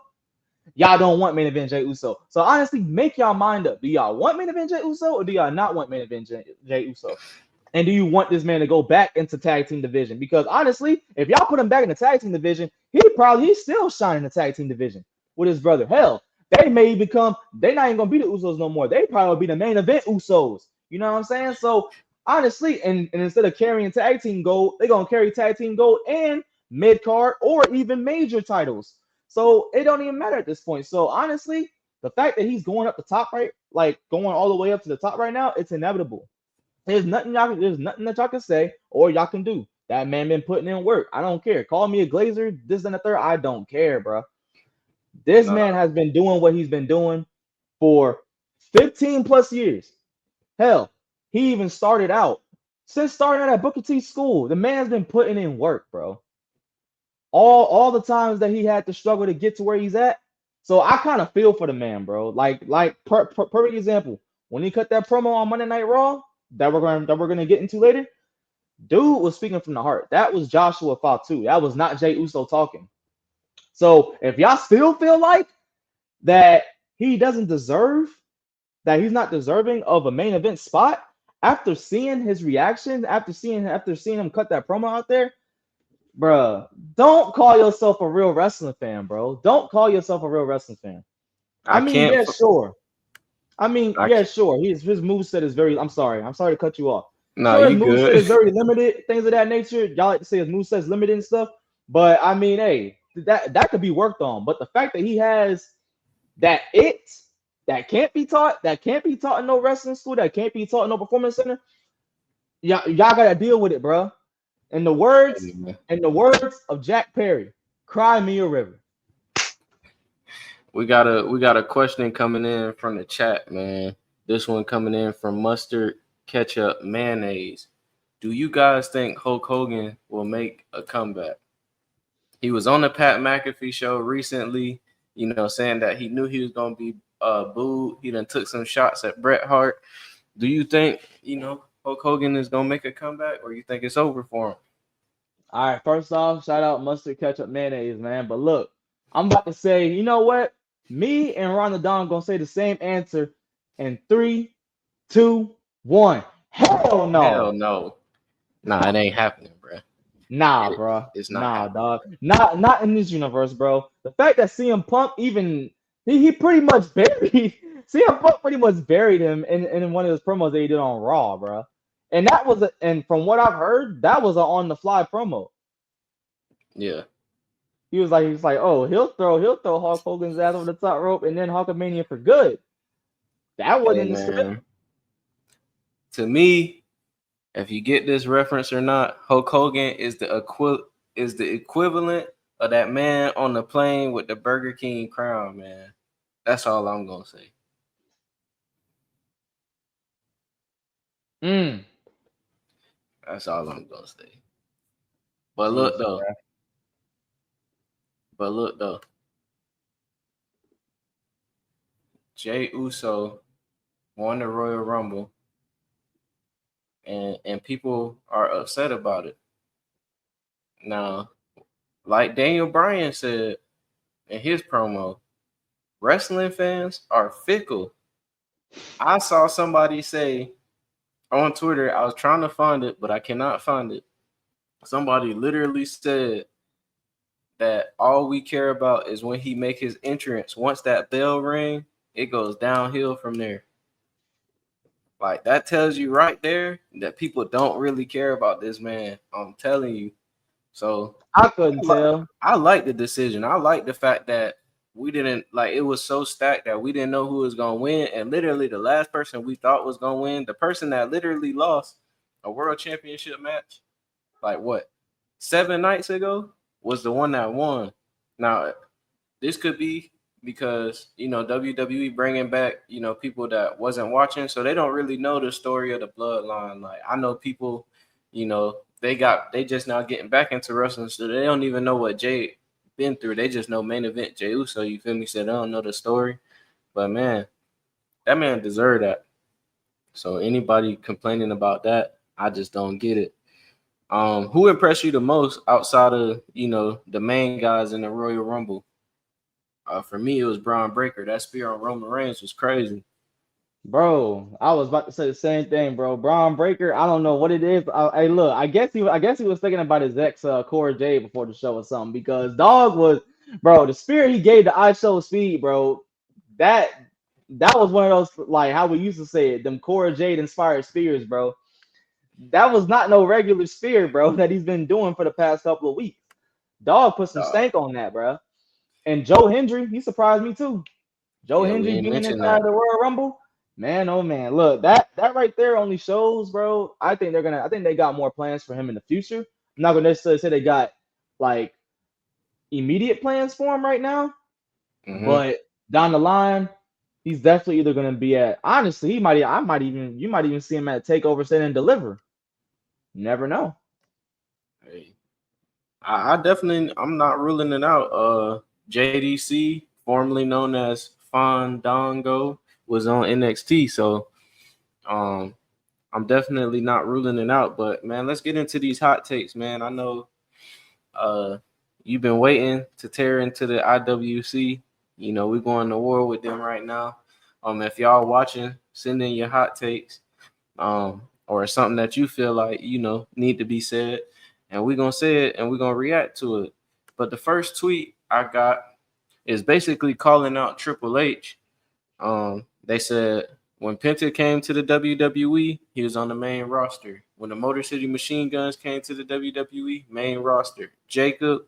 y'all don't want main event Jey Uso. So honestly, make y'all mind up. Do y'all want main event Jey Uso or do y'all not want main event Jey Uso? And do you want this man to go back into tag team division? Because honestly, if y'all put him back in the tag team division, he's still shining in the tag team division with his brother. Hell, they may become they're not even gonna be the Usos no more. They probably will be the main event Usos. You know what I'm saying? So honestly, and instead of carrying tag team gold, they're gonna carry tag team gold and mid card or even major titles. So it don't even matter at this point. So honestly, the fact that he's going up the top right, like going all the way up to the top right now, it's inevitable. There's nothing that y'all can say or y'all can do. That man been putting in work. I don't care. Call me a glazer, this and the third. I don't care, bro. This Nah, man has been doing what he's been doing for 15 plus years. Hell, he even started out since starting out at Booker T school. The man's been putting in work, bro. All the times that he had to struggle to get to where he's at. So I kind of feel for the man, bro. Perfect example. When he cut that promo on Monday Night Raw that we're gonna get into later, dude was speaking from the heart. That was Joshua Fatu. That was not Jey Uso talking. So if y'all still feel like that he doesn't deserve, that he's not deserving of a main event spot after seeing his reaction, after seeing him cut that promo out there, bruh, don't call yourself a real wrestling fan, bro. Don't call yourself a real wrestling fan. I I mean, can't. yeah, sure. I mean, I yeah, can't. sure. His moveset is very. I'm sorry to cut you off. No, Sure, his you moveset good. is very limited, things of that nature. Y'all like to say his moveset is limited and stuff. But I mean, hey, that could be worked on. But the fact that he has that that can't be taught in no wrestling school, that can't be taught in no performance center, y'all gotta deal with it, bro. In the words, in the words of Jack Perry, cry me a river. We got a question coming in from the chat, man. This one coming in from Mustard Ketchup Mayonnaise. Do you guys think Hulk Hogan will make a comeback? He was on the Pat McAfee show recently, saying that he knew he was gonna be booed. He done took some shots at Bret Hart. Do you think, Hulk Hogan is gonna make a comeback, or you think it's over for him? All right, first off, shout out Mustard Ketchup Mayonnaise, man. But look, I'm about to say, you know what? Me and Ron the Don gonna say the same answer in 3, 2, 1. Hell Hell no. no. Nah, it ain't happening, bro. Nah, bro. It's not Nah, happening. dog. Not in this universe, bro. The fact that CM Punk even he pretty much buried CM Punk pretty much buried him in one of his promos that he did on Raw, bro. And and from what I've heard, that was an on the fly promo. Yeah. He was like, oh, he'll throw Hulk Hogan's ass over the top rope and then Hulkamania for good. That wasn't Hey, in the script. man. To me, if you get this reference or not, Hulk Hogan is the equivalent of that man on the plane with the Burger King crown, man. That's all I'm gonna say. Mm. That's all I'm gonna say. But look Jeez, though, bro. but look though, Jey Uso won the Royal Rumble, and people are upset about it. Now, like Daniel Bryan said in his promo, wrestling fans are fickle. I saw somebody say on Twitter, I was trying to find it, but I cannot find it. Somebody literally said that all we care about is when he make his entrance. Once that bell ring, it goes downhill from there. Like that tells you right there that people don't really care about this man. I'm telling you. So I couldn't tell. I like the decision. I like the fact that we didn't like it was so stacked that we didn't know who was gonna win. And literally the last person we thought was gonna win, the person that literally lost a world championship match, like what, 7 nights ago, was the one that won. Now, this could be because WWE bringing back people that wasn't watching, so they don't really know the story of the bloodline. Like I know people, they just now getting back into wrestling, so they don't even know what Jay been through. They just know main event Jey Uso. You feel me? So they don't know the story. But man, that man deserved that. So anybody complaining about that, I just don't get it. Who impressed you the most outside of the main guys in the Royal Rumble? For me, it was Braun Breaker. That spear on Roman Reigns was crazy. Bro, I was about to say the same thing, bro. Braun Breaker, I don't know what it is. Hey, look, I guess he was thinking about his ex, Cora Jade before the show or something because dog was, bro, the spirit he gave to I Show Speed, bro. That that was one of those like how we used to say it, them Cora Jade inspired spears, bro. That was not no regular spear, bro, that he's been doing for the past couple of weeks. Dog put some Dog. stank on that, bro. And Joe Hendry, he surprised me too. Joe Yeah, we Hendry ain't being mentioned inside that. the Royal Rumble, man, oh man, look that right there only shows, bro. I think they got more plans for him in the future. I'm not gonna necessarily say they got like immediate plans for him right now, Hmm. but down the line, he's definitely either gonna be at. Honestly, you might even see him at Takeover, Stand and Deliver. You never know. Hey, I definitely I'm not ruling it out. JDC, formerly known as Fandango, was on NXT, so um I'm definitely not ruling it out. But man, let's get into these hot takes, man. I know uh you've been waiting to tear into the IWC. You know, we're going to war with them right now. If y'all watching, send in your hot takes. Or something that you feel like need to be said, and we're gonna say it and we're gonna react to it. But the first tweet I got is basically calling out Triple H. They said when Penta came to the WWE, he was on the main roster. When the Motor City Machine Guns came to the WWE, main roster. Jacob,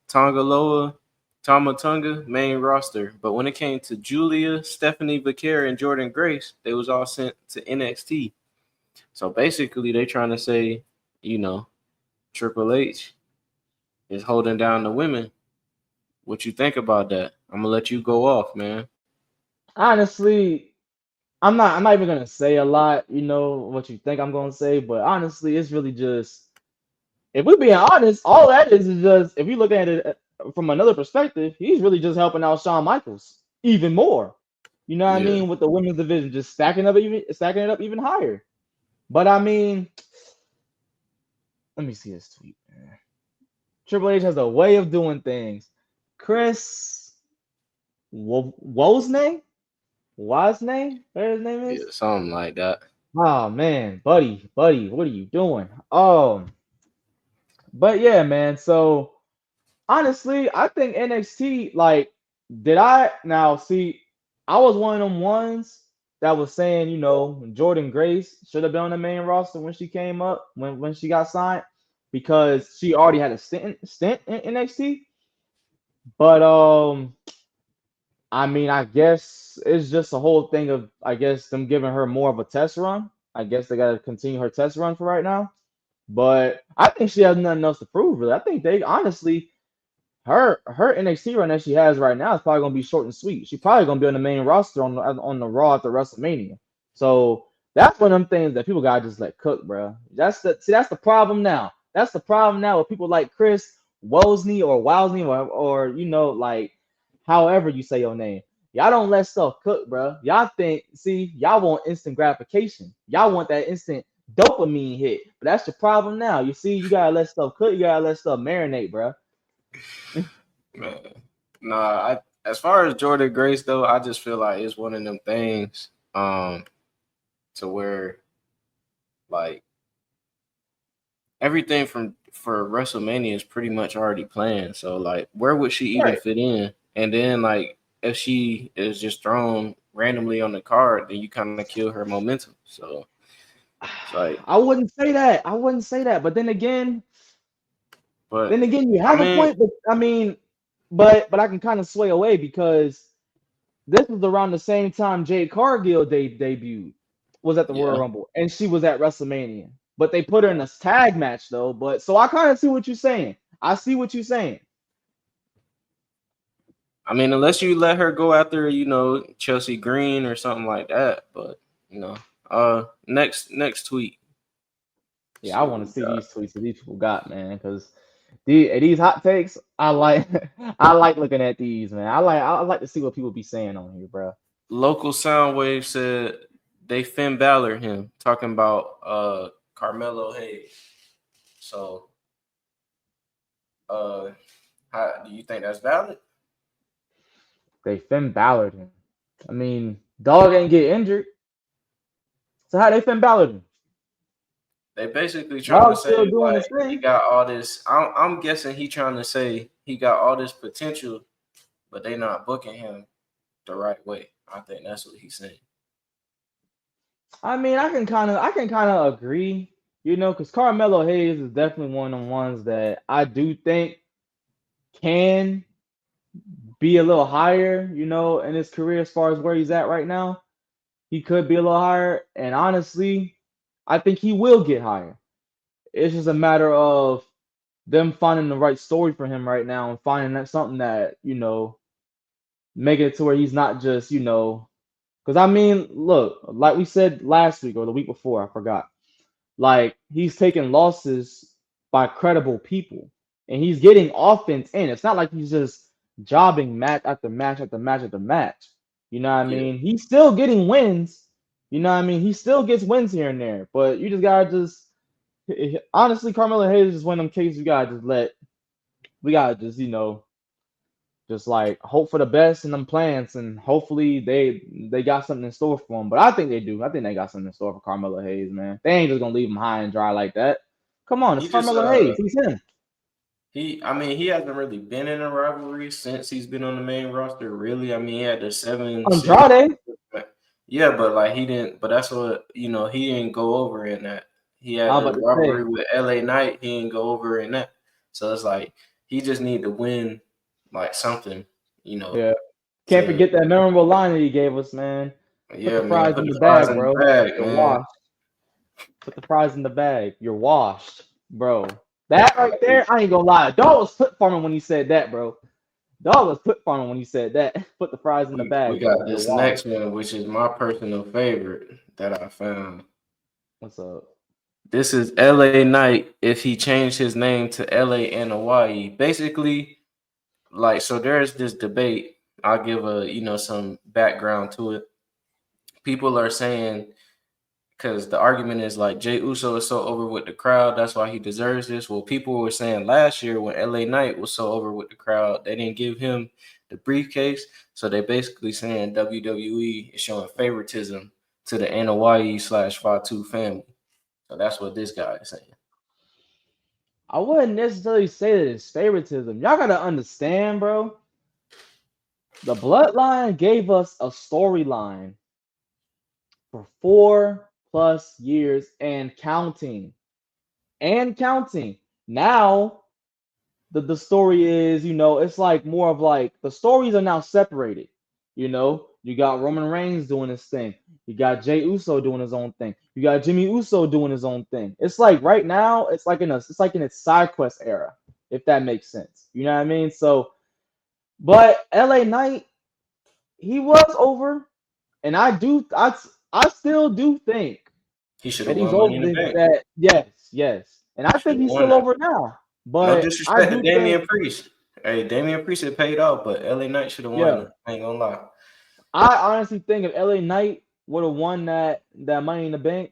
Tongaloa, Tamatunga, main roster. But when it came to Julia, Stephanie Vaquer, and Jordan Grace, they was all sent to NXT. So basically, they trying to say, you know, Triple H is holding down the women. What you think about that? I'm gonna let you go off, man. Honestly, I'm not even gonna say a lot, what you think I'm gonna say, but honestly, it's really just if we're being honest, all that is just if you look at it from another perspective, he's really just helping out Shawn Michaels even more. You know what I Yeah. mean? With the women's division, just stacking it up even higher. But I mean, let me see this tweet. Man. Triple H has a way of doing things. Chris Wozny, Wozny, whatever his name Yeah, is. something like that. Oh man, buddy, what are you doing? But yeah, man. So honestly, I think NXT, like, did I now see? I was one of them ones that was saying, Jordan Grace should have been on the main roster when she came up, when she got signed, because she already had a stint in NXT. But I mean, I guess it's just a whole thing of I guess them giving her more of a test run. I guess they gotta continue her test run for right now. But I think she has nothing else to prove, really. I think they honestly her NXT run that she has right now is probably gonna be short and sweet. She's probably gonna be on the main roster on the Raw after WrestleMania. So that's one of them things that people gotta just let cook, bro. That's the problem now. That's the problem now with people like Chris Wozny or like however you say your name. Y'all don't let stuff cook, bro. Y'all want instant gratification. Y'all want that instant dopamine hit. But that's the problem now. You see, you gotta let stuff cook. You gotta let stuff marinate, bro. Man. Nah, as far as Jordan Grace though, I just feel like it's one of them things to where like everything from for WrestleMania is pretty much already planned. So like where would she even Right. fit in? And then like if she is just thrown randomly on the card, then you kind of kill her momentum. So it's like, I wouldn't say that. I wouldn't say that. But but then again, you I have a mean, point. But I mean, but I can kind of sway away because this was around the same time Jade Cargill debuted, was at the Royal yeah. Rumble, and she was at WrestleMania. But they put her in a tag match though. But so I kind of see what you're saying. I see what you're saying. I mean, unless you let her go after, Chelsea Green or something like that. But next tweet. Yeah, I See what want we to see got. these tweets that these people got, man, because these hot takes, I like. I like looking at these, man. I like to see what people be saying on here, bro. Local Soundwave said they Finn Balor him, talking about Carmelo Hayes. So uh how do you think that's valid? They Finn Balor him. I mean, dog ain't get injured. So how they Finn Balor? They basically trying to Y'all say still doing like this he thing? got all this. I'm guessing he trying to say he got all this potential, but they not booking him the right way. I think that's what he's saying. I mean, I can kind of agree, because Carmelo Hayes is definitely one of the ones that I do think can be a little higher, in his career as far as where he's at right now. He could be a little higher, and honestly, I think he will get higher. It's just a matter of them finding the right story for him right now and finding that something that, making it to where he's not just, because I mean, look, like we said last week or the week before, I forgot. Like he's taking losses by credible people, and he's getting offense in. It's not like he's just jobbing match after match after match after match. You know what I Yeah, mean? He's still getting wins. You know what I mean? He still gets wins here and there, but you just gotta just honestly, Carmelo Hayes is one of them cases we gotta just just like hope for the best in them plants, and hopefully they got something in store for him. But I think they do. I think they got something in store for Carmelo Hayes, man. They ain't just gonna leave him high and dry like that. Come on, it's he just Carmelo Hayes. He's him. I mean he hasn't really been in a rivalry since he's been on the main roster. Really, I mean he had the 7-6. Andrade. Yeah, but like he didn't. But that's what he didn't go over in that. He had I'm the about to say, rivalry with LA Knight. He didn't go over in that. So it's like he just need to win like something, yeah. Can't to forget that memorable line that he gave us, man. Put yeah, the man. fries Put in the the fries bag, in the bro. bag, You're man. washed. Put the fries in the bag. You're washed, bro. That right there, I ain't gonna lie. Dog was flip farming when he said that, bro. Dog was flip farming when he said that. Put the fries in the We bag, bro. got You're this washed. next one, which is my personal favorite that I found. What's up? This is LA Knight if he changed his name to LA and Hawaii. Basically, like so there's this debate. I'll give some background to it. People are saying because the argument is like Jay Uso is so over with the crowd, that's why he deserves this. Well, people were saying last year when LA Knight was so over with the crowd, they didn't give him the briefcase. So they basically saying WWE is showing favoritism to the Anoa'i/Fatu family. So that's what this guy is saying. I wouldn't necessarily say that it's favoritism. Y'all gotta understand, bro. The Bloodline gave us a storyline for 4+ years and counting. And counting. Now the story is, it's like more of like the stories are now separated. You got Roman Reigns doing his thing. You got Jey Uso doing his own thing. You got Jimmy Uso doing his own thing. It's like right now, it's like in its side quest era, if that makes sense. You know what I mean? So, but LA Knight, he was over, and I still do think He should that have he's won Money over in the Bank. that. Yes. And I Should think have he's won still that. over now. No But I disrespect to do think, Damian Priest. Hey, Damian Priest had paid off, but LA Knight should have yeah. won. I ain't gonna lie. I honestly think if LA Knight would have won that Money in the Bank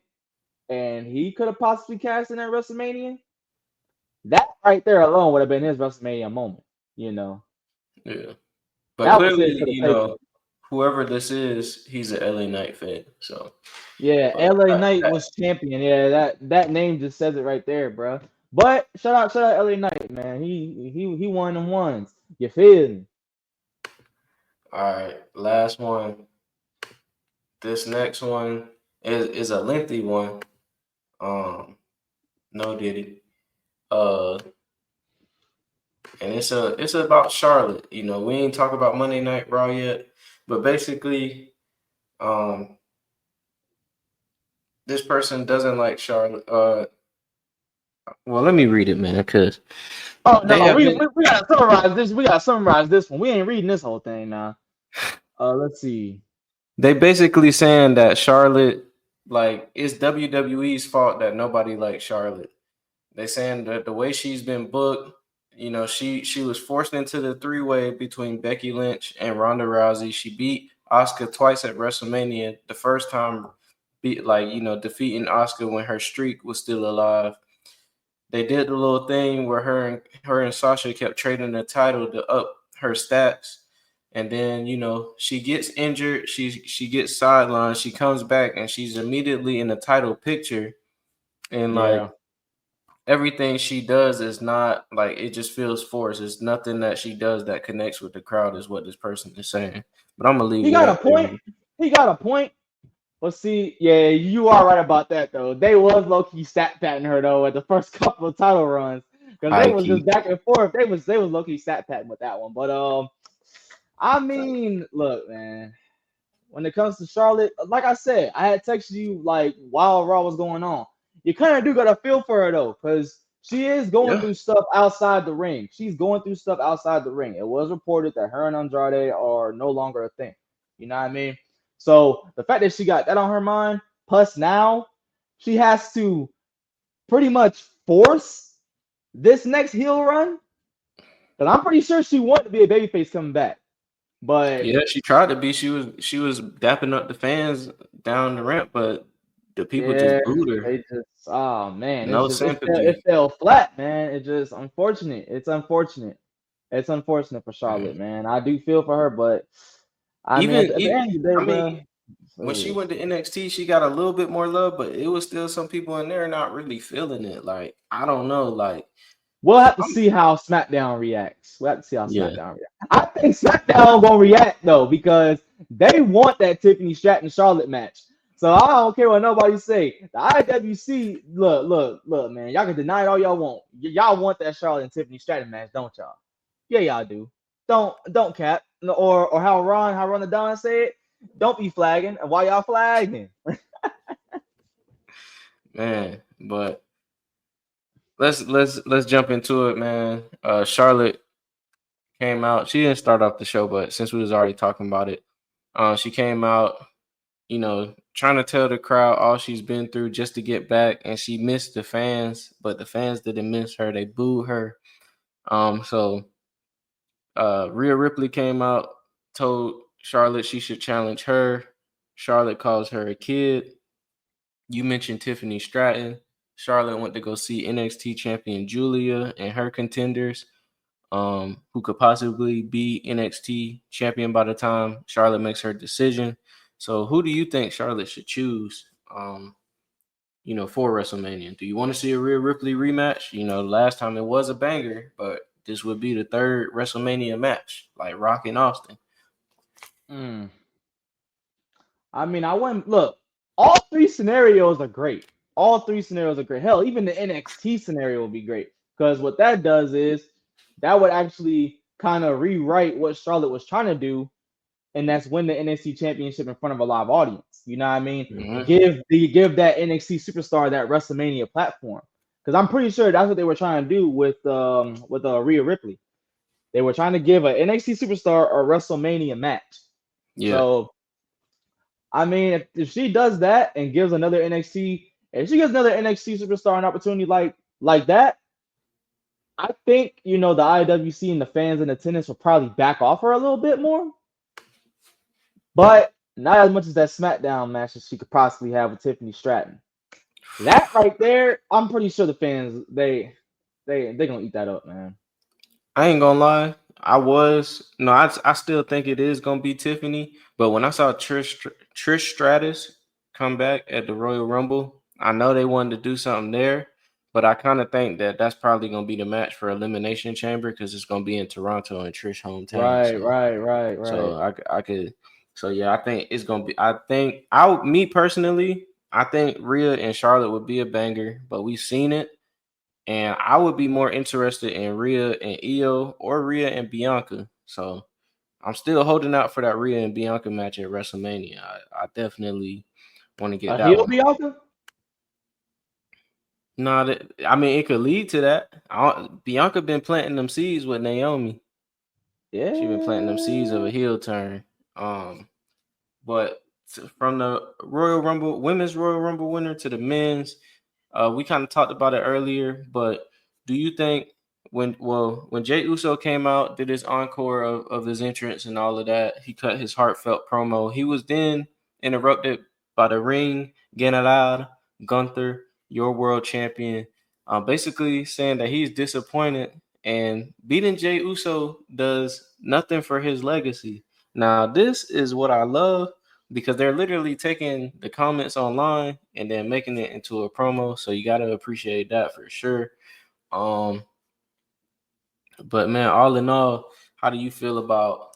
and he could have possibly cashed in at WrestleMania, that right there alone would have been his WrestleMania moment. You know, Yeah. But that was his clearly, for the taking. whoever this is, he's an LA Knight fan. So, Yeah, but LA Knight was champion. Yeah, that name just says it right there, bro. But shout out LA Knight, man. He won them ones. You feel me? all right, last one. This next one is a lengthy one. No Diddy. Uh, and it's about Charlotte. We ain't talk about Monday Night Raw yet, but basically, um, this person doesn't like Charlotte. Well, let me read it, man, because Oh they no, have we gotta summarize this. We gotta summarize this one. We ain't reading this whole thing now. Let's see. they basically saying that Charlotte, like, it's WWE's fault that nobody likes Charlotte. They saying that the way she's been booked, she was forced into the 3-way between Becky Lynch and Ronda Rousey. She beat Asuka twice at WrestleMania. The first time, defeating Asuka when her streak was still alive. They did the little thing where her and Sasha kept trading the title to up her stats. and then she gets injured. She gets sidelined. She comes back, and she's immediately in the title picture. And like Yeah. everything she does is not like it just feels forced. It's nothing that she does that connects with the crowd, is what this person is saying. But I'm gonna leave He it got a up there. point. He got a point. But see, yeah, you are right about that though. They was low key stat patting her though at the first couple of title runs because they High was just key. back and forth. They was low key stat patting with that one. But I mean, look, man. When it comes to Charlotte, like I said, I had texted you like while Raw was going on. You kind of do got to feel for her though, because she is going Yeah. through stuff outside the ring. She's going through stuff outside the ring. It was reported that her and Andrade are no longer a thing. You know what I mean? So the fact that she got that on her mind, plus now she has to pretty much force this next heel run. Because I'm pretty sure she wanted to be a babyface coming back. But Yeah, she tried to be. She was dapping up the fans down the ramp, but the people yeah, just booed her. they just oh man, it's No just it sympathy. fell flat, man. It just unfortunate. It's unfortunate. It's unfortunate for Man. Charlotte, man. I do feel for her, but I mean, Even, at the even end of the day, I mean, bro, when she ugh. went to NXT, she got a little bit more love, but it was still some people in there not really feeling it. Like, I don't know. Like, We'll have to I'm, see how SmackDown reacts. We'll have to see how yeah. SmackDown reacts. I think SmackDown gonna react though because they want that Tiffany Stratton Charlotte match. So I don't care what nobody say. The IWC, look, man. Y'all can deny it all y'all want. Y'all want that Charlotte and Tiffany Stratton match, don't y'all? Yeah, y'all do. Don't cap. Or how Ron the Don said, don't be flagging. And why y'all flagging? Man, but let's jump into it, man. Charlotte came out. She didn't start off the show, but since we was already talking about it, she came out, trying to tell the crowd all she's been through just to get back, and she missed the fans, but the fans didn't miss her. They booed her. So Rhea Ripley came out, told Charlotte she should challenge her. Charlotte calls her a kid. You mentioned Tiffany Stratton. Charlotte went to go see NXT champion Julia and her contenders, who could possibly be NXT champion by the time Charlotte makes her decision. So who do you think Charlotte should choose, for WrestleMania? Do you want to see a Rhea Ripley rematch? Last time it was a banger, but this would be the third WrestleMania match, like Rock and Austin. Mm. I mean, I wouldn't look. All three scenarios are great. All three scenarios are great. Hell, even the NXT scenario would be great because what that does is that would actually kind of rewrite what Charlotte was trying to do, and that's win the NXT championship in front of a live audience. You know what I mean? Mm-hmm. Give that NXT superstar that WrestleMania platform because I'm pretty sure that's what they were trying to do with Rhea Ripley. They were trying to give an NXT superstar a WrestleMania match. Yeah. So I mean, if she does that and gives another NXT, if she gives another NXT superstar an opportunity like that, I think the IWC and the fans in attendance will probably back off her a little bit more, but not as much as that SmackDown match that she could possibly have with Tiffany Stratton. That right there, I'm pretty sure the fans they gonna eat that up, man. I ain't gonna lie. I still think it is gonna be Tiffany. But when I saw Trish Stratus come back at the Royal Rumble, I know they wanted to do something there. But I kind of think that that's probably gonna be the match for Elimination Chamber because it's gonna be in Toronto and Trish hometown. Right, So right, right, right. so I could. So yeah, I think it's gonna be. Me personally, I think Rhea and Charlotte would be a banger. But we've seen it. And I would be more interested in Rhea and Io or Rhea and Bianca. So I'm still holding out for that Rhea and Bianca match at WrestleMania. I definitely want to get A that heel one. Bianca? No, I mean it could lead to that. Bianca been planting them seeds with Naomi. She been planting them seeds of Yeah. a heel turn. But from the women's Royal Rumble winner to the men's, we kind of talked about it earlier, but do you think when Jay Uso came out, did his encore of his entrance and all of that, he cut his heartfelt promo. He was then interrupted by the ring general Gunther, your world champion, basically saying that he's disappointed and beating Jey Uso does nothing for his legacy. Now, this is what I love because they're literally taking the comments online and then making it into a promo. So you got to appreciate that for sure. Um, but man, all in all, how do you feel about,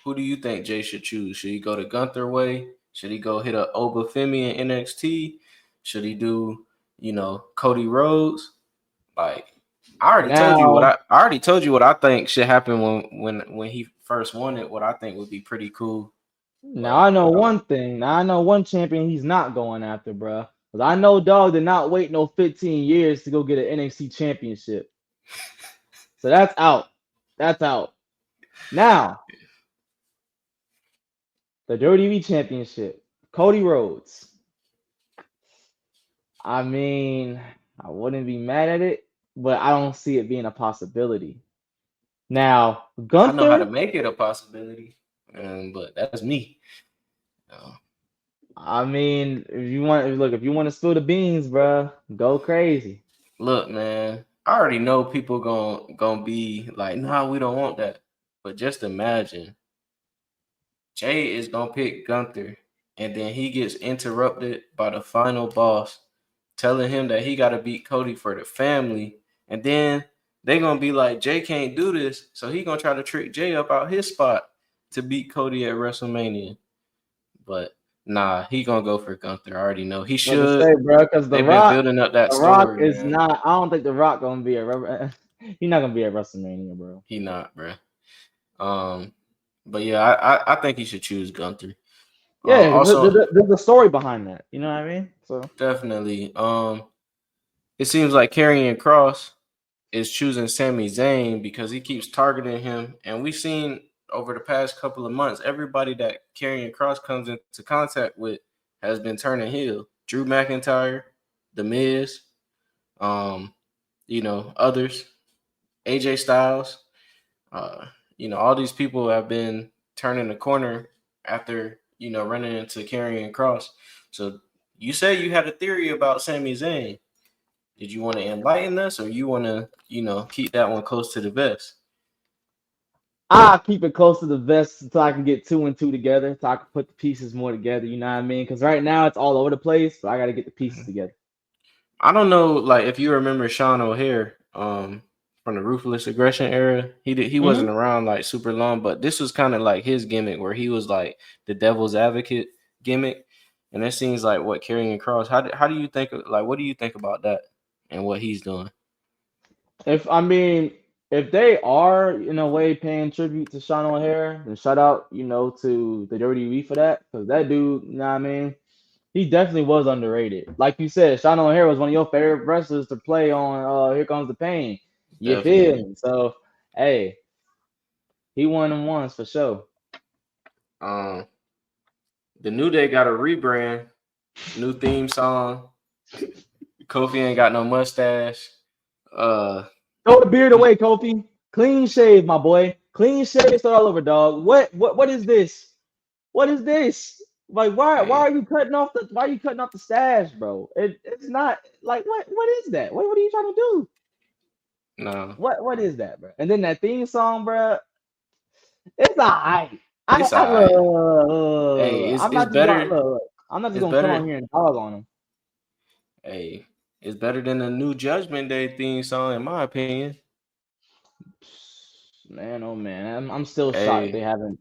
who do you think Jay should choose? Should he go the Gunther way? Should he go hit a Oba Femi in NXT? Should he do, Cody Rhodes? Like, Now, I already told you what I think should happen when he first won it. What I think would be pretty cool. now But I know one thing. Now I know one champion he's not going after, bro. Because I know Dog did not wait no 15 years to go get an NXT championship. So that's out. That's out. Now, the WWE Championship. Cody Rhodes. I mean, I wouldn't be mad at it, but I don't see it being a possibility. Now, I know how to Gunther, make it a possibility. But that's me. I mean, if you want to spill the beans, bro, go crazy. Look, man, I already know people gonna be like, nah, we don't want that. But just imagine, Jay is gonna pick Gunther, and then he gets interrupted by the final boss, telling him that he gotta beat Cody for the family, and then they gonna be like, Jay can't do this, so he gonna try to trick Jay up out his spot to beat Cody at WrestleMania. But nah, he gonna go for Gunther. I already know he What to should. say, bro? Because They've been building up that The Rock story, is man. not. I don't think The Rock gonna be he's not gonna be at WrestleMania, bro. He not, bro. But yeah, I think he should choose Gunther. Yeah, Also, there's a story behind that. You know what I mean? So definitely. It seems like Karrion Kross is choosing Sami Zayn because he keeps targeting him, and we've seen over the past couple of months, everybody that Karrion Kross comes into contact with has been turning heel. Drew McIntyre, The Miz, others, AJ Styles. All these people have been turning the corner after, running into Karrion Kross. So you say you had a theory about Sami Zayn. Did you want to enlighten us, or you want to, keep that one close to the vest? I'll keep it close to the vest until I can get two and two together, so I can put the pieces more together. You know what I mean? Because right now it's all over the place, so I got to get the pieces together. I don't know, like if you remember Sean O'Hare, from the Ruthless Aggression era. He wasn't around like super long, but this was kind of like his gimmick, where he was like the devil's advocate gimmick, and it seems like what Karrion Kross. How do you think? Like, what do you think about that and what he's doing? If they are in a way paying tribute to Sean O'Hare, then shout out, to the WWE for that, because that dude, you know what I mean, he definitely was underrated. Like you said, Sean O'Hare was one of your favorite wrestlers to play on Here Comes the Pain. You feel Definitely. me? So, hey, he won them once for sure. Um, the New Day got a rebrand, new theme song. Kofi ain't got no mustache. Throw the beard away, Kofi. Clean shave, my boy. Clean shave, start all over, dog. What is this? What is this? Like, why Hey, are you cutting off the stash, bro? It's not like what is that? What are you trying to do? no, What is that, bro? And then that theme song, bro, it's alright. it's alright. Hey, I'm not just gonna look. I'm not just It's gonna come better. on here and dog on him. Hey, it's better than the new Judgment Day theme song, in my opinion. Man, oh man, I'm still shocked they Hey, haven't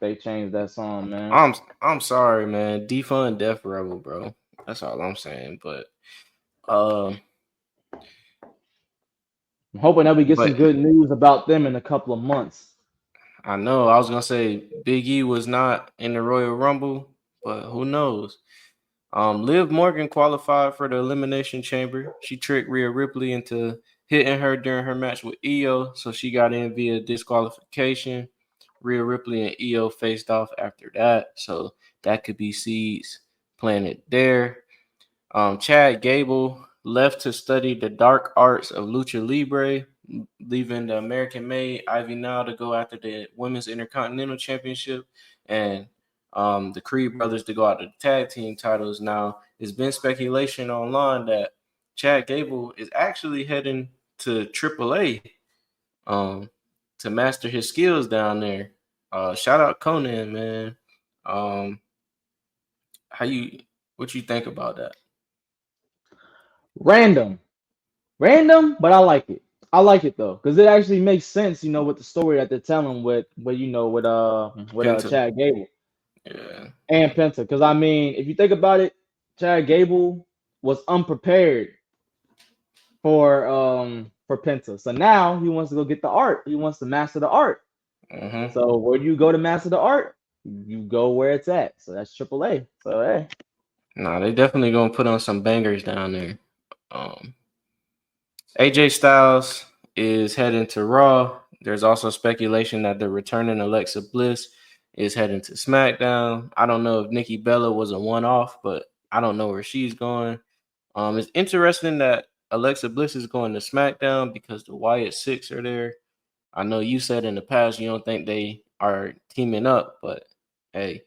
they changed that song, man. I'm sorry, man. Defund Death Rebel, bro. That's all I'm saying. But um, I'm hoping that we get some but good news about them in a couple of months. I know I was gonna say Big E was not in the Royal Rumble, but who knows? Liv Morgan qualified for the Elimination Chamber. She tricked Rhea Ripley into hitting her during her match with Io, so she got in via disqualification. Rhea Ripley and Io faced off after that, so that could be seeds planted there. Chad Gable left to study the dark arts of lucha libre, leaving the American-made Ivy Nile to go after the Women's Intercontinental Championship, and the Creed brothers to go out to the tag team titles. Now, there's been speculation online that Chad Gable is actually heading to AAA um to master his skills down there. Shout out Conan, man. Um, how you what you think about that? Random, random, but I like it. I like it though, because it actually makes sense, with the story that they're telling with Penta, Chad Gable yeah. and Penta. Because I mean, if you think about it, Chad Gable was unprepared for Penta. So now he wants to go get the art. He wants to master the art. Mm-hmm. So where do you go to master the art? You go where it's at. So that's AAA. So hey. Nah, they definitely gonna put on some bangers down there. Um, AJ Styles is heading to Raw. There's also speculation that the returning Alexa Bliss is heading to SmackDown. I don't know if Nikki Bella was a one-off, but I don't know where she's going. It's interesting that Alexa Bliss is going to SmackDown because the Wyatt Six are there. I know you said in the past you don't think they are teaming up, but hey,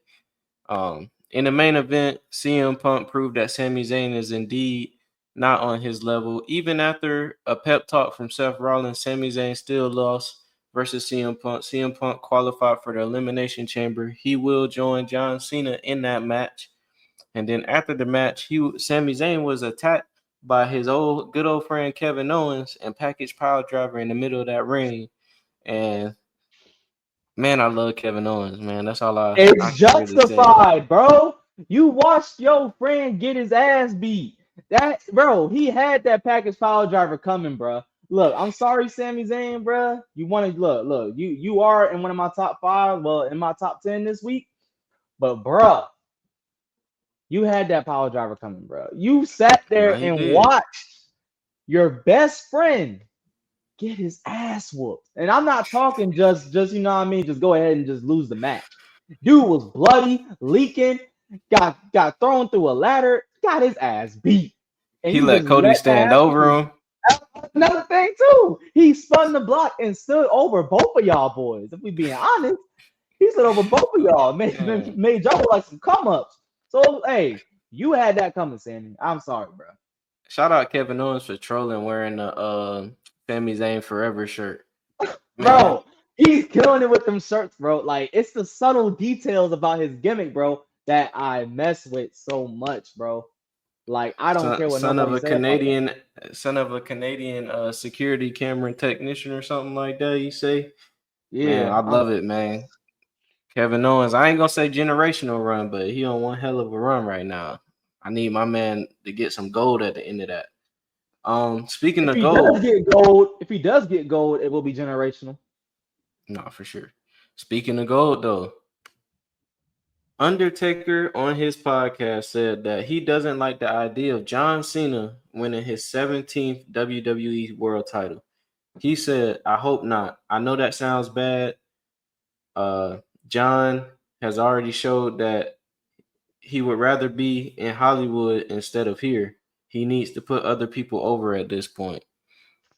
in the main event, CM Punk proved that Sami Zayn is indeed not on his level. Even after a pep talk from Seth Rollins, Sami Zayn still lost versus CM Punk. CM Punk qualified for the Elimination Chamber. He will join John Cena in that match. And then after the match, Sami Zayn was attacked by his good old friend Kevin Owens and package pile driver in the middle of that ring. And man, I love Kevin Owens, man. That's all I It's can really say. justified, bro. You watched your friend get his ass beat. That bro, he had that package power driver coming, bro. Look, I'm sorry, Sami Zayn, bro. You want to look. You are in one of my top 5, well, in my top 10 this week. But bro, you had that power driver coming, bro. You sat No, there he and did. watched your best friend get his ass whooped. And I'm not talking just you know what I mean, just go ahead and just lose the match. Dude was bloody, leaking, got thrown through a ladder, got his ass beat. And He you let just Cody let that stand happen. over him. Another thing too, he spun the block and stood over both of y'all boys. If we being honest, he stood over both of y'all, made y'all look like some come ups. So hey, you had that coming, Sammy. I'm sorry, bro. Shout out Kevin Owens for trolling wearing the Sami Zayn Forever shirt. Man, Bro, he's killing it with them shirts, bro. Like it's the subtle details about his gimmick, bro, that I mess with so much, bro. Like I don't care what son of nobody a say about that. Canadian security camera technician or something like that, you say? Man, Yeah, I love it, man. Kevin Owens, I ain't gonna say generational run, but he on one hell of a run right now. I need my man to get some gold at the end of that. Speaking if of he does gold, get gold, it will be generational. no, for sure. Speaking of gold, though, Undertaker on his podcast said that he doesn't like the idea of John Cena winning his 17th WWE World Title. He said, "I hope not. I know that sounds bad. Uh, John has already showed that he would rather be in Hollywood instead of here. He needs to put other people over at this point."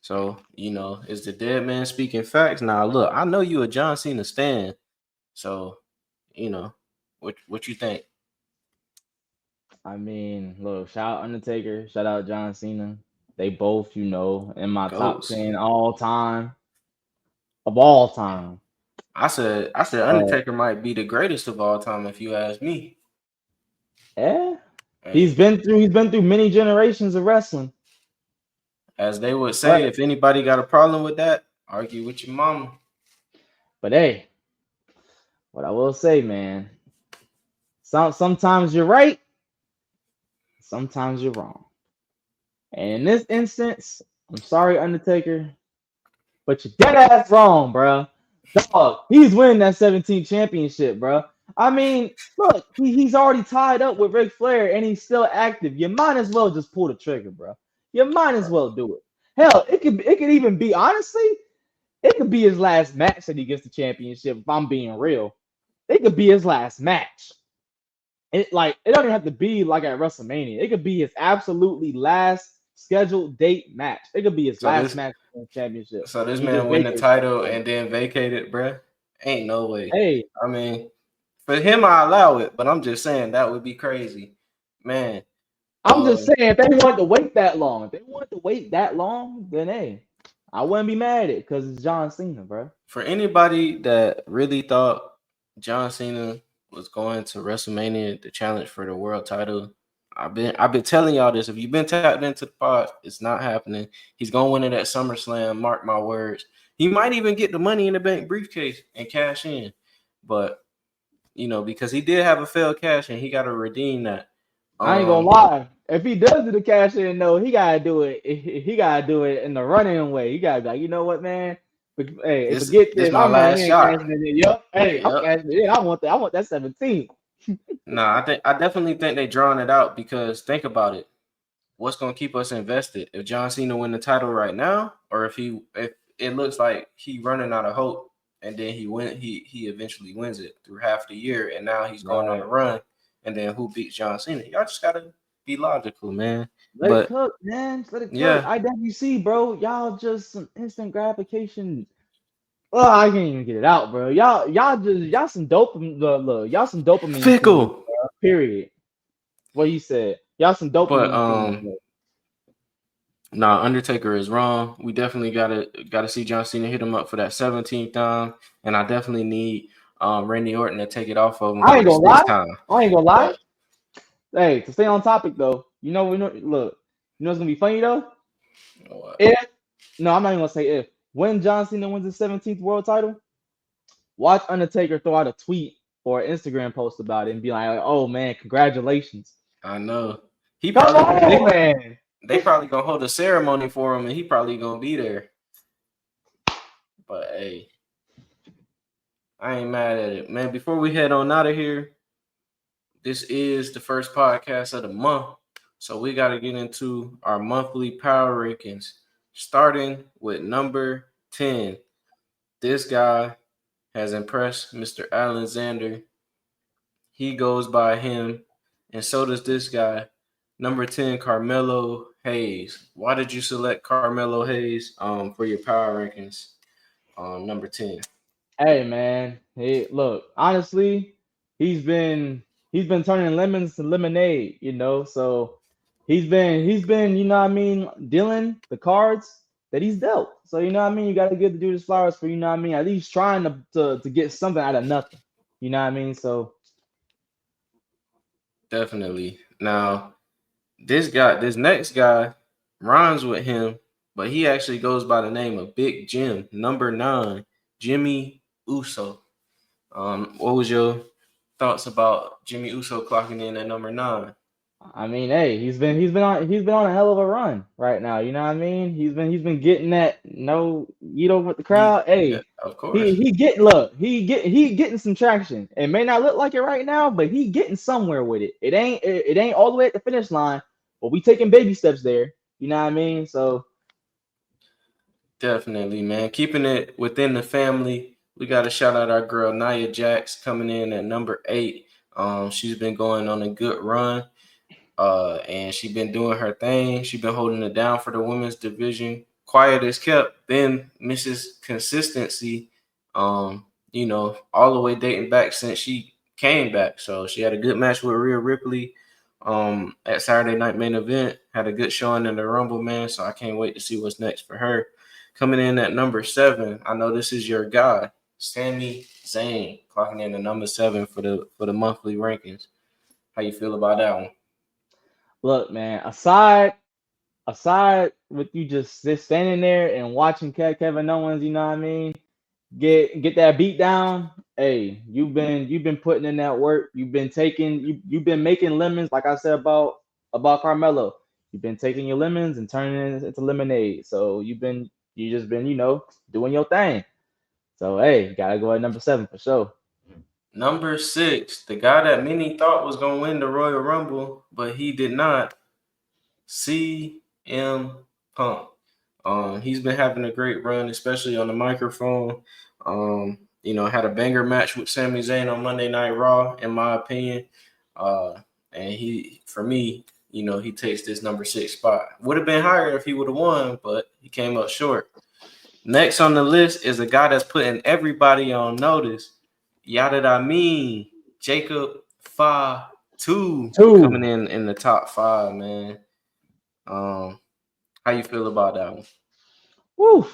So, is the dead man speaking facts? Now, look, I know you a John Cena stan. So, you know, what you think? I mean, look, shout out Undertaker, shout out John Cena. They both, in my top Goats. 10 all time of all time. I said But Undertaker might be the greatest of all time if you ask me. yeah, he's Hey, been through many generations of wrestling. as they would say, But if anybody got a problem with that, argue with your mama. hey, what I will say, man, sometimes you're right, sometimes you're wrong. And in this instance, I'm sorry, Undertaker, but you're dead ass wrong, bro. Dog, he's winning that 17th championship, bro. I mean, look, he's already tied up with Ric Flair and he's still active. You might as well just pull the trigger, bro. You might as well do it. Hell, it could even be honestly, it could be his last match that he gets the championship. If I'm being real, it could be his last match. It don't even have to be like at WrestleMania. It could be his absolutely last scheduled date match. It could be his So last this match for the championship, so this and he just man win the vacates. title and then vacate it, bruh. Ain't no way. Hey, I mean, for him, I allow it, but I'm just saying that would be crazy, man. I'm just saying if they want to wait that long, then hey, I wouldn't be mad at it because it's John Cena, bro. For anybody that really thought John Cena was going to WrestleMania to challenge for the world title, I've been telling y'all this. If you've been tapped into the pod, it's not happening. He's gonna win it at SummerSlam. Mark my words. He might even get the Money in the Bank briefcase and cash in, but because he did have a failed cash in, he got to redeem that. I ain't gonna Um, lie. If he does do the cash in, no, he gotta do it. He gotta do it in the running way. He gotta be like, you know what, man? Hey, this forget this this. my I'm running last in, shot. cashing it in. Yup. Hey, I'm Yep. cashing it in. I want that. I want that 17. Nah, I definitely think they drawing it out because think about it. What's gonna keep us invested? If John Cena win the title right now, or if it looks like he running out of hope and then he eventually wins it through half the year and now he's going on a run and then who beats John Cena? Y'all just gotta be logical, man. Let it But cook, man. Just let it cook. yeah, IWC, bro. Y'all just some instant gratification. Oh, I can't even get it out, bro. Y'all some dopamine. Look, y'all some dopamine fiends, fickle. bro. Period. What he said. Y'all some But dopamine fiends, bro. nah, Undertaker is wrong. We definitely gotta see John Cena hit him up for that 17th time, and I definitely need Randy Orton to take it off of him I for ain't the gonna sixth lie. time. I ain't gonna lie. But Hey, to stay on topic though, look, what's gonna be funny though? what? If no, I'm not even gonna say if. When John Cena wins his 17th world title, watch Undertaker throw out a tweet or an Instagram post about it and be like, "Oh man, congratulations!" I know he Come probably on, man. they probably gonna hold a ceremony for him, and he probably gonna be there. But hey, I ain't mad at it, man. Before we head on out of here, this is the first podcast of the month, so we got to get into our monthly power rankings, starting with number 10. This guy has impressed Mr. Alexander. He goes by him, and so does this guy. Number 10, Carmelo Hayes. Why did you select Carmelo Hayes for your power rankings? Number 10. Hey man, hey, look, honestly, he's been he's been turning lemons to lemonade, so he's been, what I mean, dealing the cards that he's dealt. So what I mean, you gotta give the dude his flowers for, what I mean, at least trying to get something out of nothing. What I mean? So Definitely. Now, this next guy rhymes with him, but he actually goes by the name of Big Jim, number 9, Jimmy Uso. What was your thoughts about Jimmy Uso clocking in at number 9? I mean, hey, he's been on a hell of a run right now. You know what I mean? He's been getting that with the crowd. Yeah, Hey, of course. he getting some traction. It may not look like it right now, but he getting somewhere with it. It ain't all the way at the finish line, but we taking baby steps there. You know what I mean? So Definitely, man. Keeping it within the family. We got to shout out our girl Nia Jax coming in at number 8. She's been going on a good run. And she's been doing her thing. She's been holding it down for the women's division. Quiet as kept. Then Mrs. Consistency, all the way dating back since she came back. So she had a good match with Rhea Ripley at Saturday Night Main Event. Had a good showing in the Rumble, man. So I can't wait to see what's next for her. Coming in at number 7, I know this is your guy, Sami Zayn, clocking in at number 7 for the monthly rankings. How you feel about that one? look, man. Aside with you just standing there and watching Kevin Owens, you know what I mean? Get that beat down. Hey, you've been putting in that work. You've been making lemons, like I said about Carmelo. You've been taking your lemons and turning it into lemonade. So you just been doing your thing. So hey, gotta go at number 7 for sure. Number 6, the guy that many thought was going to win the Royal Rumble, but he did not, CM Punk. He's been having a great run, especially on the microphone. Had a banger match with Sami Zayn on Monday Night Raw, in my opinion. And for me, he takes this number 6 spot. Would have been higher if he would have won, but he came up short. Next on the list is a guy that's putting everybody on notice. Yada I mean, Jacob Fatu coming Two. in the top 5, man. How you feel about that one? Woo.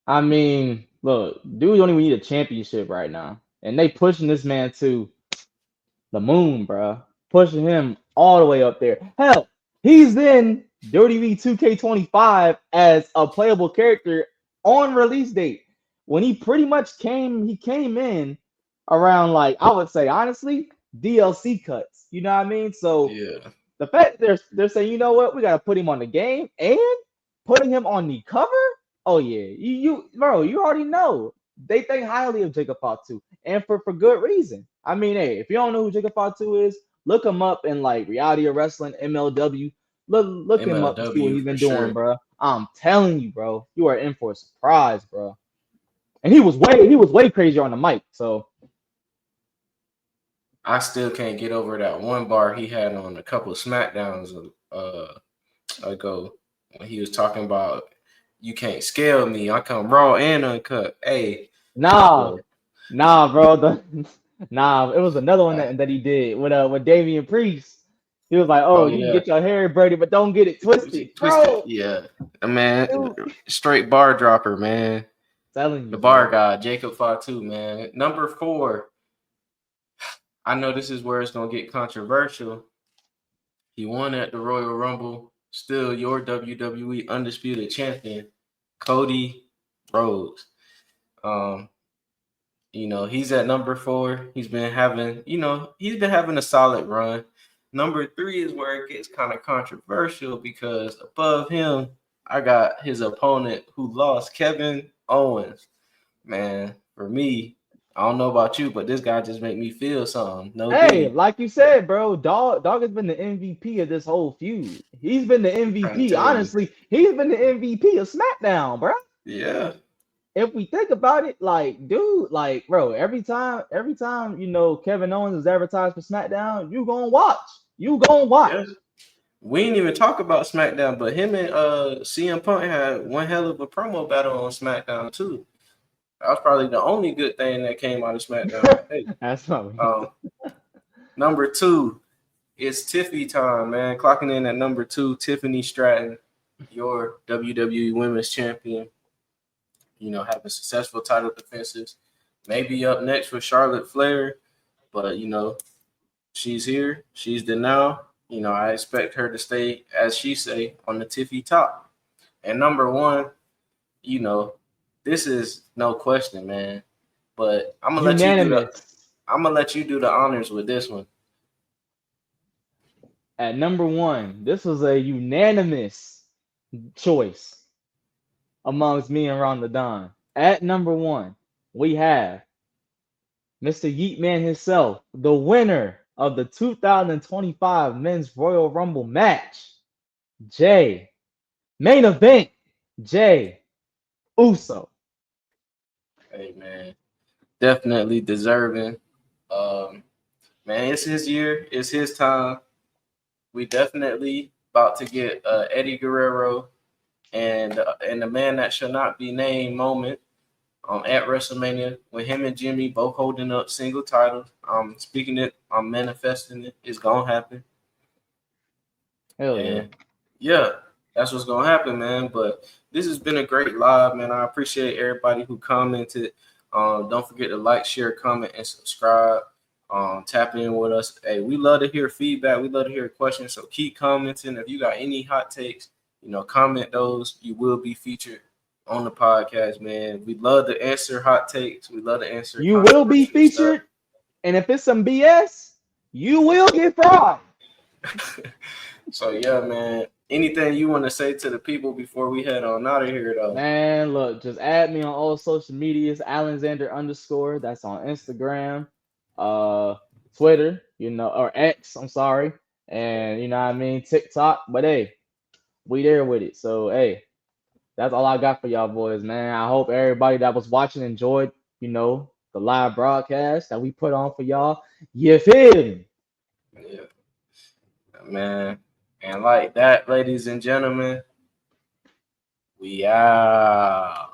I mean, look, dude don't even need a championship right now, and they pushing this man to the moon, bro. Pushing him all the way up there. Hell, he's in Dirty V 2K25 as a playable character on release date. When he pretty much he came in around like I would say honestly DLC cuts. You know what I mean? So Yeah. the fact they're saying, you know what, we gotta put him on the game and putting him on the cover. Oh yeah, you bro, you already know they think highly of Jacob Fatu, and for good reason. I mean, hey, if you don't know who Jacob Fatu is, look him up in like Reality of Wrestling, MLW. Look him up and see what MLW he's for been doing, sure. bro. I'm telling you, bro, you are in for a surprise, bro. And he was way crazier on the mic. So I still can't get over that one bar he had on a couple of SmackDowns ago when he was talking about you can't scale me. I come raw and uncut. Hey, nah, look, nah, bro. Nah, it was another one uh, that he did with Damian Priest. He was like, oh "Oh, you can yeah, get your hair braided, but don't get it twisted, twisted. bro." Yeah, man, Dude, straight bar dropper, man. telling The you, bar bro. guy, Jacob Fatu, man. Number 4. I know this is where it's gonna get controversial. He won at the Royal Rumble. Still your WWE undisputed champion, Cody Rhodes. Um, he's at number 4. He's been having a solid run. Number 3 is where it gets kind of controversial because above him, I got his opponent who lost, Kevin Owens. Man, for me, I don't know about you, but this guy just make me feel something. No Hey, Diddy. like you said, bro, Dog has been the MVP of this whole feud. He's been the I'm trying to MVP. tell you. Honestly, he's been the MVP of SmackDown, bro. Yeah. If we think about it, like, dude, like, bro, every time, Kevin Owens is advertised for SmackDown, you gonna watch. You gonna watch. Yeah. We didn't even talk about SmackDown, but him and CM Punk had one hell of a promo battle on SmackDown too. That was probably the only good thing that came out of SmackDown that day. That's funny. Um, Number 2, it's Tiffy time, man. Clocking in at number 2, Tiffany Stratton, your WWE Women's Champion. Having successful title defenses. Maybe up next with Charlotte Flair, but she's here. She's the now. I expect her to stay, as she say, on the Tiffy top. And number 1, you know, this is no question, man. But Unanimous. I'm gonna let you do the honors with this one. At number one, this was a unanimous choice amongst me and Ron the Don. At number one, we have Mr. Yeetman himself, the winner of the 2025 Men's Royal Rumble match, Jay. Main event, Jay Uso. Hey, man, definitely deserving. Man, it's his year. It's his time. We definitely about to get Eddie Guerrero and the man that shall not be named moment at WrestleMania with him and Jimmy both holding up single titles. I'm speaking it. I'm manifesting it. It's gonna happen. Hell yeah. And yeah, that's what's gonna happen, man. But this has been a great live, man. I appreciate everybody who commented. Don't forget to like, share, comment, and subscribe. Tap in with us. Hey, we love to hear feedback. We love to hear questions. So keep commenting. If you got any hot takes, comment those. You will be featured on the podcast, man. We love to answer hot takes. We love to answer You will be controversial stuff. featured, and if it's some BS, you will get fried. So yeah, man. Anything you want to say to the people before we head on out of here, though? Man, look, just add me on all social medias, Alexander _. That's on Instagram, Twitter, or X, I'm sorry. And you know what I mean, TikTok. But hey, we there with it. So hey, that's all I got for y'all boys, man. I hope everybody that was watching enjoyed, the live broadcast that we put on for y'all. You feel me? Yeah, man. And like that, ladies and gentlemen, we out.